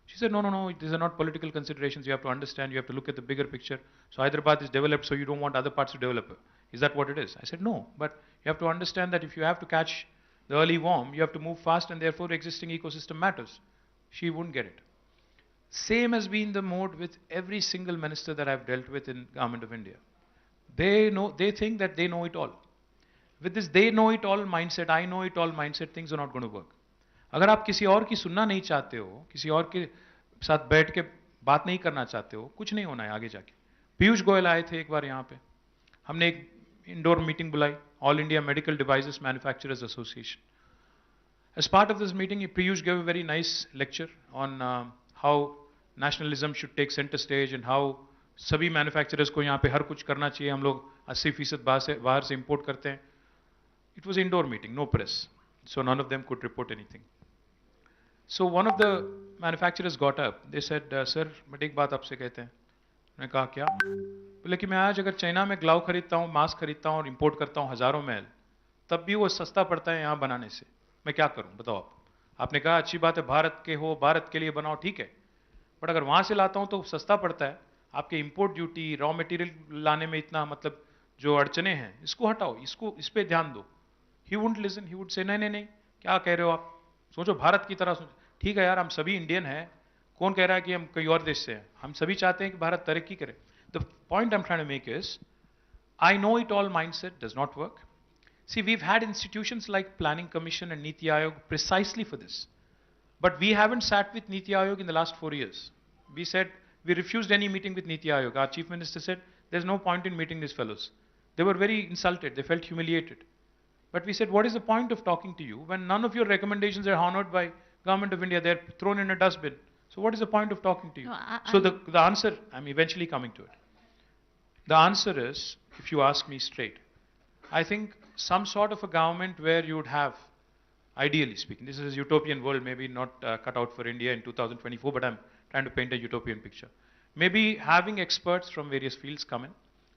Speaker 4: She said, no, no, no, these are not political considerations. You have to understand, you have to look at the bigger picture. So Hyderabad is developed, so you don't want other parts to develop. Is that what it is? I said, no, but you have to understand that if you have to catch the early worm, you have to move fast, and therefore existing ecosystem matters. She wouldn't get it. Same has been the mode with every single minister that I've dealt with in Government of India. They think that they know it all. With this they know it all mindset, I know it all mindset, things are not going to work. अगर आप किसी और की सुनना नहीं चाहते हो, किसी और के साथ बैठ के बात नहीं करना चाहते हो, कुछ नहीं होना है आगे जाके. पीयूष गोयल आए थे एक बार यहाँ पे, हमने एक इंडोर मीटिंग बुलाई, all India medical devices manufacturers association. As part of this meeting, Piyush gave a very nice lecture on how nationalism should take center stage and how सभी मैन्युफैक्चरर्स को यहाँ पे हर कुछ करना चाहिए, हम लोग 80% बाहर से इंपोर्ट करते हैं. It was indoor meeting, no press, so none of them could report anything. So one of the manufacturers got up. They said, "Sir, but एक बात आपसे कहते हैं." मैंने कहा क्या? बोले कि मैं आज अगर चाइना में ग्लव खरीदता हूँ, मास्क खरीदता हूँ और इंपोर्ट करता हूँ हजारों मैल, तब भी वो सस्ता पड़ता है यहाँ बनाने से. मैं क्या करूँ बताओ आप? आपने कहा अच्छी बात है, भारत के हो, भारत के लिए बनाओ, ठीक है, बट अगर वहाँ से लाता हूँ तो सस्ता पड़ता है. आपके इंपोर्ट ड्यूटी, रॉ मटेरियल लाने में इतना मतलब जो अड़चने हैं, इसको हटाओ, इस पे ध्यान दो. He wouldn't listen. He would say, नहीं नहीं नहीं, क्या कह रहे हो आप? सोचो भारत की तरह सोचो. ठीक है यार, हम सभी इंडियन हैं, कौन कह रहा है कि हम कहीं और देश से हैं? हम सभी चाहते हैं कि भारत तरक्की करे. The point I'm trying to make is, I know it all mindset does not work. See, we've had institutions like Planning Commission and Niti Aayog precisely for this. But we haven't sat with Niti Aayog in the last 4 years. We said, we refused any meeting with Niti Aayog. Our Chief Minister said, there's no point in meeting these fellows. They were very insulted. They felt humiliated. But we said, what is the point of talking to you when none of your recommendations are honored by Government of India? They're thrown in a dustbin. So what is the point of talking to you? No, so the answer, I'm eventually coming to it. The answer is, if you ask me straight, I think some sort of a government where you would have, ideally speaking, this is a utopian world, maybe not cut out for India in 2024, but I'm trying to paint a utopian picture. Maybe having experts from various fields come in,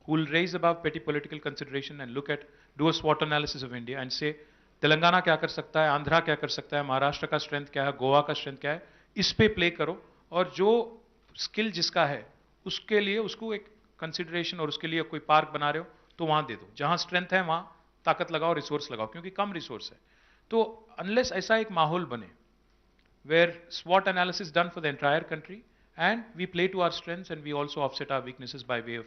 Speaker 4: who will raise above petty political consideration and look at, do a SWOT analysis of India and say, Telangana क्या कर सकता है, आंध्रा क्या कर सकता है, महाराष्ट्र का strength क्या है, गोवा का स्ट्रेंथ क्या है, इस पे प्ले करो और जो स्किल जिसका है उसके लिए उसको एक कंसिडरेशन और उसके लिए कोई पार्क बना रहे हो तो वहां दे दो. जहां स्ट्रेंथ है वहां ताकत लगाओ, रिसोर्स लगाओ, क्योंकि कम रिसोर्स है. तो अनलेस ऐसा एक माहौल बने where SWOT analysis done for the entire country and we play to our strengths and we also offset our weaknesses by way of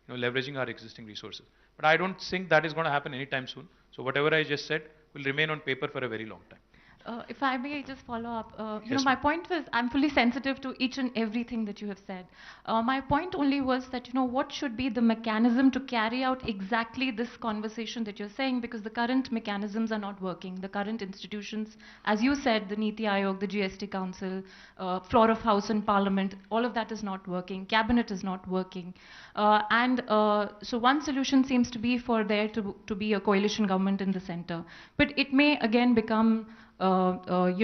Speaker 4: leveraging our existing resources. But I don't think that is going to happen anytime soon. So whatever I just said will remain on paper for a very long time.
Speaker 9: If I may just follow up,
Speaker 4: Yes,
Speaker 9: my point was, I'm fully sensitive to each and everything that you have said. My point only was that, what should be the mechanism to carry out exactly this conversation that you're saying, because the current mechanisms are not working. The current institutions, as you said, the Niti Aayog, the GST Council, floor of House and Parliament, all of that is not working. Cabinet is not working. So one solution seems to be for there to be a coalition government in the center. But it may again become it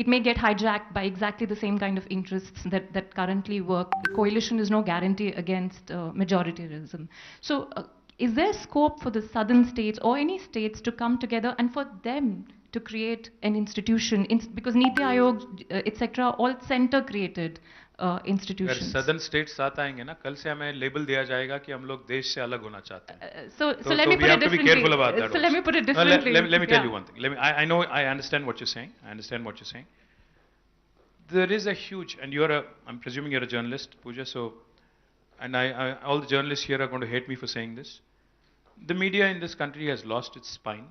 Speaker 9: may get hijacked by exactly the same kind of interests that currently work. The coalition is no guarantee against majoritarianism. So is there scope for the southern states or any states to come together and for them to create an institution? Because Niti Aayog, etc., all center created institutions.
Speaker 4: अगर southern states साथ आएंगे ना, कल से हमें label दिया जाएगा कि हम लोग देश से अलग होना चाहते हैं.
Speaker 9: So let me put it differently.
Speaker 4: We have to be careful about that.
Speaker 9: So let me put it differently.
Speaker 4: Let me tell you one thing. I know, I understand what you're saying. There is a huge, and I'm presuming you're a journalist, Pooja, so, and all the journalists here are going to hate me for saying this. The media in this country has lost its spine.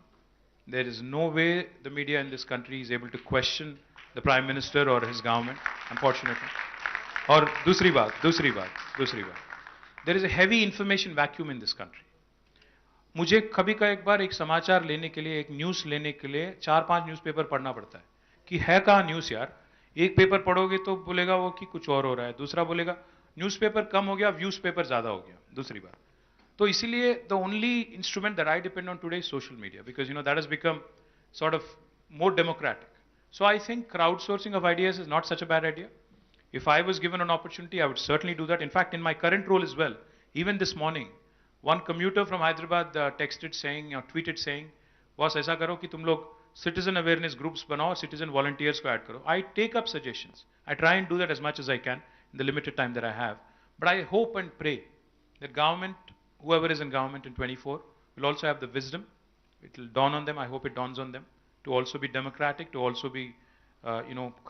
Speaker 4: There is no way the media in this country is able to question the Prime Minister or his government, unfortunately. और दूसरी बात, there is a heavy information vacuum in this country. मुझे कभी का एक बार एक समाचार लेने के लिए, एक न्यूज़ लेने के लिए 4-5 न्यूज़पेपर पढ़ना पड़ता है कि है कहाँ न्यूज़ यार। एक पेपर पढ़ोगे तो बोलेगा वो कि कुछ और हो रहा है, दूसरा बोलेगा न्यूज़पेपर कम हो गया, व्यूज़ पेपर ज़्यादा हो गया दूसरी बार। तो इसीलिए the only instrument that I depend on today is social media, because that has become sort of more democratic. So I think crowdsourcing of ideas is not such a bad idea. If I was given an opportunity, I would certainly do that. In fact, in my current role as well, even this morning, one commuter from Hyderabad texted saying, or tweeted saying, boss ऐसा करो कि तुम लोग citizen awareness groups बनाओ, citizen volunteers को add करो. I take up suggestions. I try and do that as much as I can in the limited time that I have. But I hope and pray that government, whoever is in government in 24, will also have the wisdom. It will dawn on them. I hope it dawns on them to also be democratic, to also be,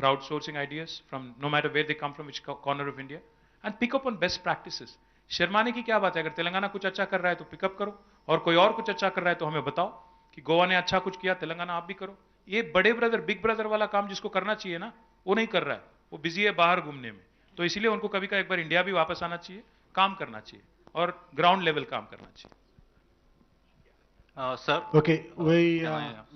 Speaker 4: crowdsourcing ideas from no matter where they come from, which corner of India, and pick up on best practices. शर्माने की क्या बात है? अगर तेलंगाना कुछ अच्छा कर रहा है तो पिकअप करो, और कोई और कुछ अच्छा कर रहा है तो हमें बताओ कि गोवा ने अच्छा कुछ किया, तेलंगाना आप भी करो. ये बड़े ब्रदर, बिग ब्रदर वाला काम जिसको करना चाहिए ना, वो नहीं कर रहा है. वो बिजी है बाहर घूमने में. तो इसीलिए उनको कभी का एक बार इंडिया भी वापस आना चाहिए, काम करना चाहिए, और ग्राउंड लेवल काम करना चाहिए.
Speaker 10: Sir.
Speaker 5: Okay, we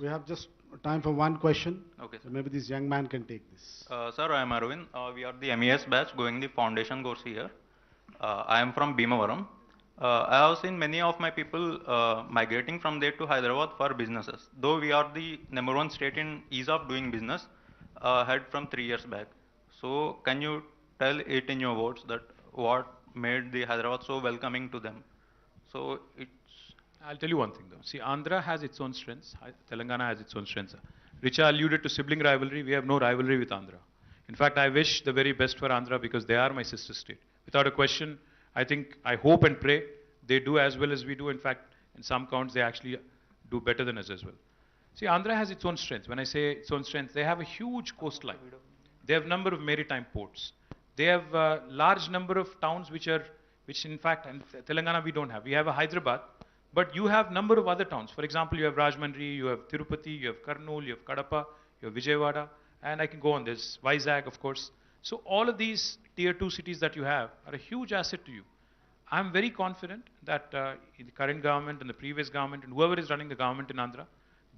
Speaker 5: have just time for one question.
Speaker 10: Okay.
Speaker 5: So maybe this young man can take this.
Speaker 10: Sir, I am Arvind. We are the MES batch going the foundation course here. I am from Bhimavaram. I have seen many of my people migrating from there to Hyderabad for businesses. Though we are the #1 state in ease of doing business, had from 3 years back. So can you tell it in your words that what made the Hyderabad so welcoming to them? So
Speaker 4: I'll tell you one thing though. See, Andhra has its own strengths. Telangana has its own strengths. Richa alluded to sibling rivalry. We have no rivalry with Andhra. In fact, I wish the very best for Andhra because they are my sister state. Without a question, I hope and pray they do as well as we do. In fact, in some counts, they actually do better than us as well. See, Andhra has its own strengths. When I say its own strengths, they have a huge coastline. They have a number of maritime ports. They have a large number of towns which in fact, in Telangana we don't have. We have a Hyderabad, but you have number of other towns. For example, you have Rajahmundry, you have Tirupati, you have Kurnool, you have Kadapa, you have Vijayawada, and I can go on this, Vizag, of course. So all of these tier 2 cities that you have are a huge asset to you. I'm very confident that the current government and the previous government and whoever is running the government in Andhra,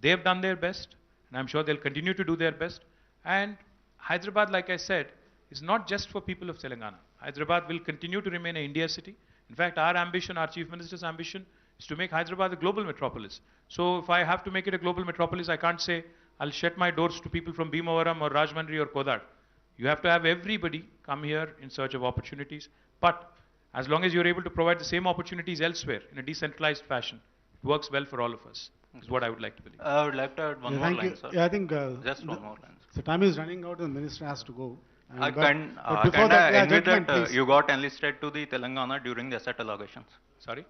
Speaker 4: they've done their best, and I'm sure they'll continue to do their best. And Hyderabad, like I said, is not just for people of Telangana. Hyderabad will continue to remain an India city. In fact, our ambition, our Chief Minister's ambition, is to make Hyderabad a global metropolis. So if I have to make it a global metropolis, I can't say I'll shut my doors to people from Bhimavaram or Rajahmundry or Kodad. You have to have everybody come here in search of opportunities. But as long as you're able to provide the same opportunities elsewhere in a decentralized fashion, it works well for all of us, is what I would like to believe.
Speaker 10: I would like to add one more line, sir.
Speaker 5: Yeah, I think
Speaker 10: just one more line.
Speaker 5: So time is running out and the minister has to go.
Speaker 10: I envy that you got enlisted to the Telangana during the asset allocations.
Speaker 4: Sorry?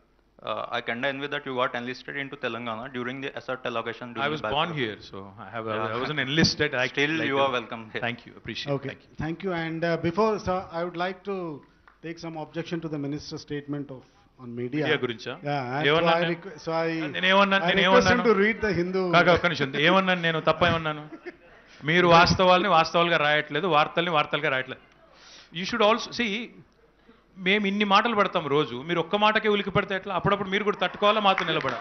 Speaker 10: I kinda envy that you got enlisted into Telangana during the asset allocation.
Speaker 4: I was born here, so I wasn't enlisted.
Speaker 10: Still, you are welcome here.
Speaker 4: Thank you, appreciate it.
Speaker 5: Okay, thank you. And before, sir, I would like to take some objection to the minister's statement on media.
Speaker 4: Media gurincha?
Speaker 5: Yeah, and so I request him to read the Hindu.
Speaker 4: ఏమన్నాను నేను తప్పేమన్నాను మీరు వాస్తవాల్ని వాస్తవాలుగా రాయట్లేదు వార్తల్ని వార్తలుగా రాయట్లేదు you should also see మేము ఇన్ని మాటలు పడతాం రోజు మీరు ఒక్క మాటకే ఉలికి పడితే ఎట్లా అప్పుడప్పుడు మీరు కూడా తట్టుకోవాలా మాతో నిలబడాలి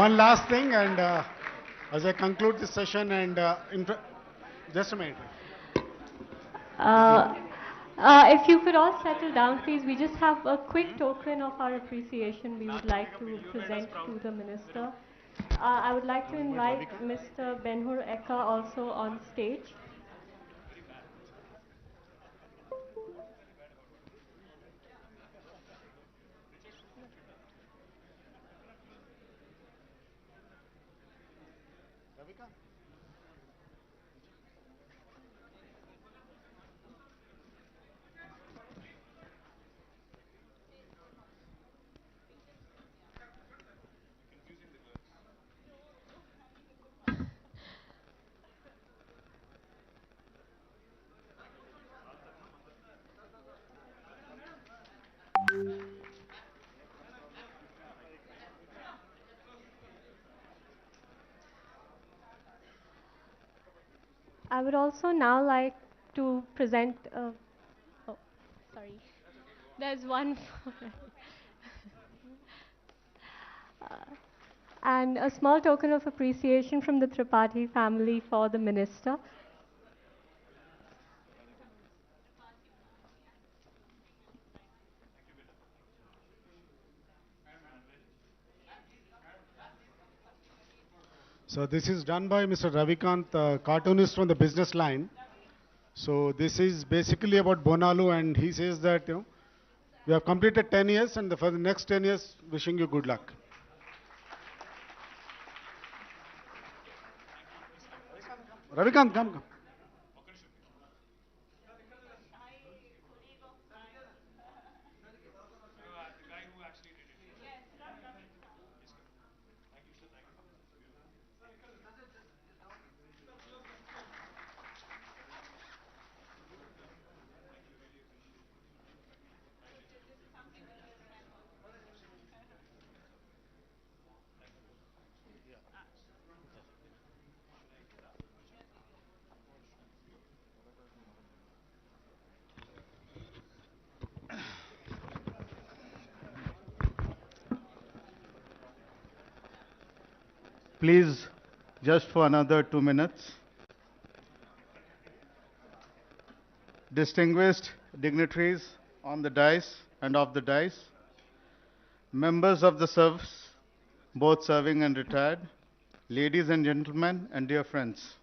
Speaker 5: one last thing and as I conclude this session and just a minute
Speaker 2: if you could all settle down please, we just have a quick token of our appreciation we would like to present to the minister. I would like to invite Mr. Benhur Eka also on stage. I would also now like to present, there's one. And a small token of appreciation from the Tripathi family for the minister.
Speaker 5: So this is done by Mr. Ravikant, cartoonist from the business line. So this is basically about Bonalu, and he says that we have completed 10 years, and for the next 10 years, wishing you good luck. Ravikant, come.
Speaker 1: Please, just for another 2 minutes. Distinguished dignitaries on the dais and off the dais, members of the service, both serving and retired, ladies and gentlemen, and dear friends.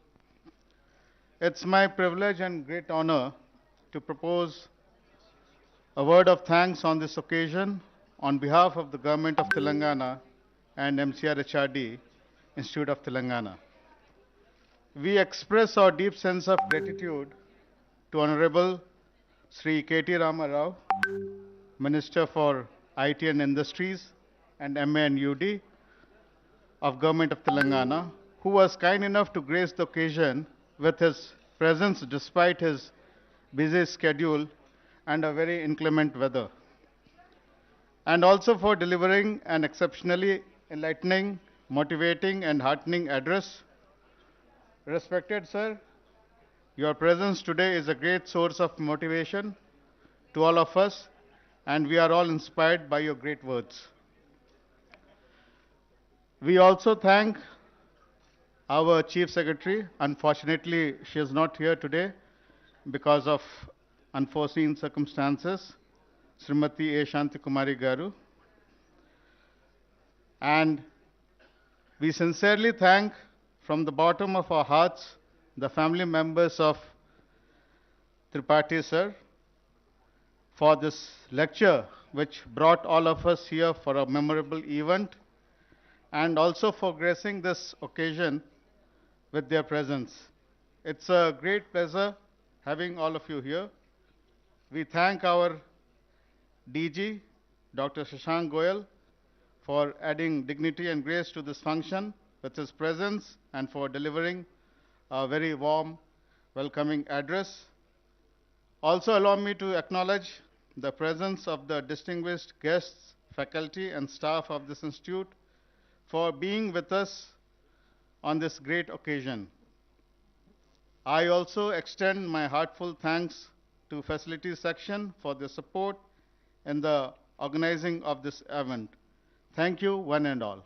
Speaker 1: It's my privilege and great honor to propose a word of thanks on this occasion on behalf of the Government of Telangana and MCR HRD Institute of Telangana. We express our deep sense of gratitude to Honorable Sri KT Rao, Minister for IT and Industries and MA and UD of Government of Telangana, who was kind enough to grace the occasion with his presence despite his busy schedule and a very inclement weather. And also for delivering an exceptionally enlightening, motivating and heartening address. Respected sir, your presence today is a great source of motivation to all of us, and we are all inspired by your great words. We also thank our Chief Secretary. Unfortunately, she is not here today because of unforeseen circumstances, Srimati A. Shantikumari Garu. And we sincerely thank from the bottom of our hearts the family members of Tripathi sir for this lecture which brought all of us here for a memorable event, and also for gracing this occasion with their presence. It's a great pleasure having all of you here. We thank our DG, Dr. Shashank Goyal, for adding dignity and grace to this function with his presence and for delivering a very warm, welcoming address. Also allow me to acknowledge the presence of the distinguished guests, faculty and staff of this institute for being with us on this great occasion. I also extend my heartfelt thanks to facilities section for their support in the organizing of this event. Thank you, one and all.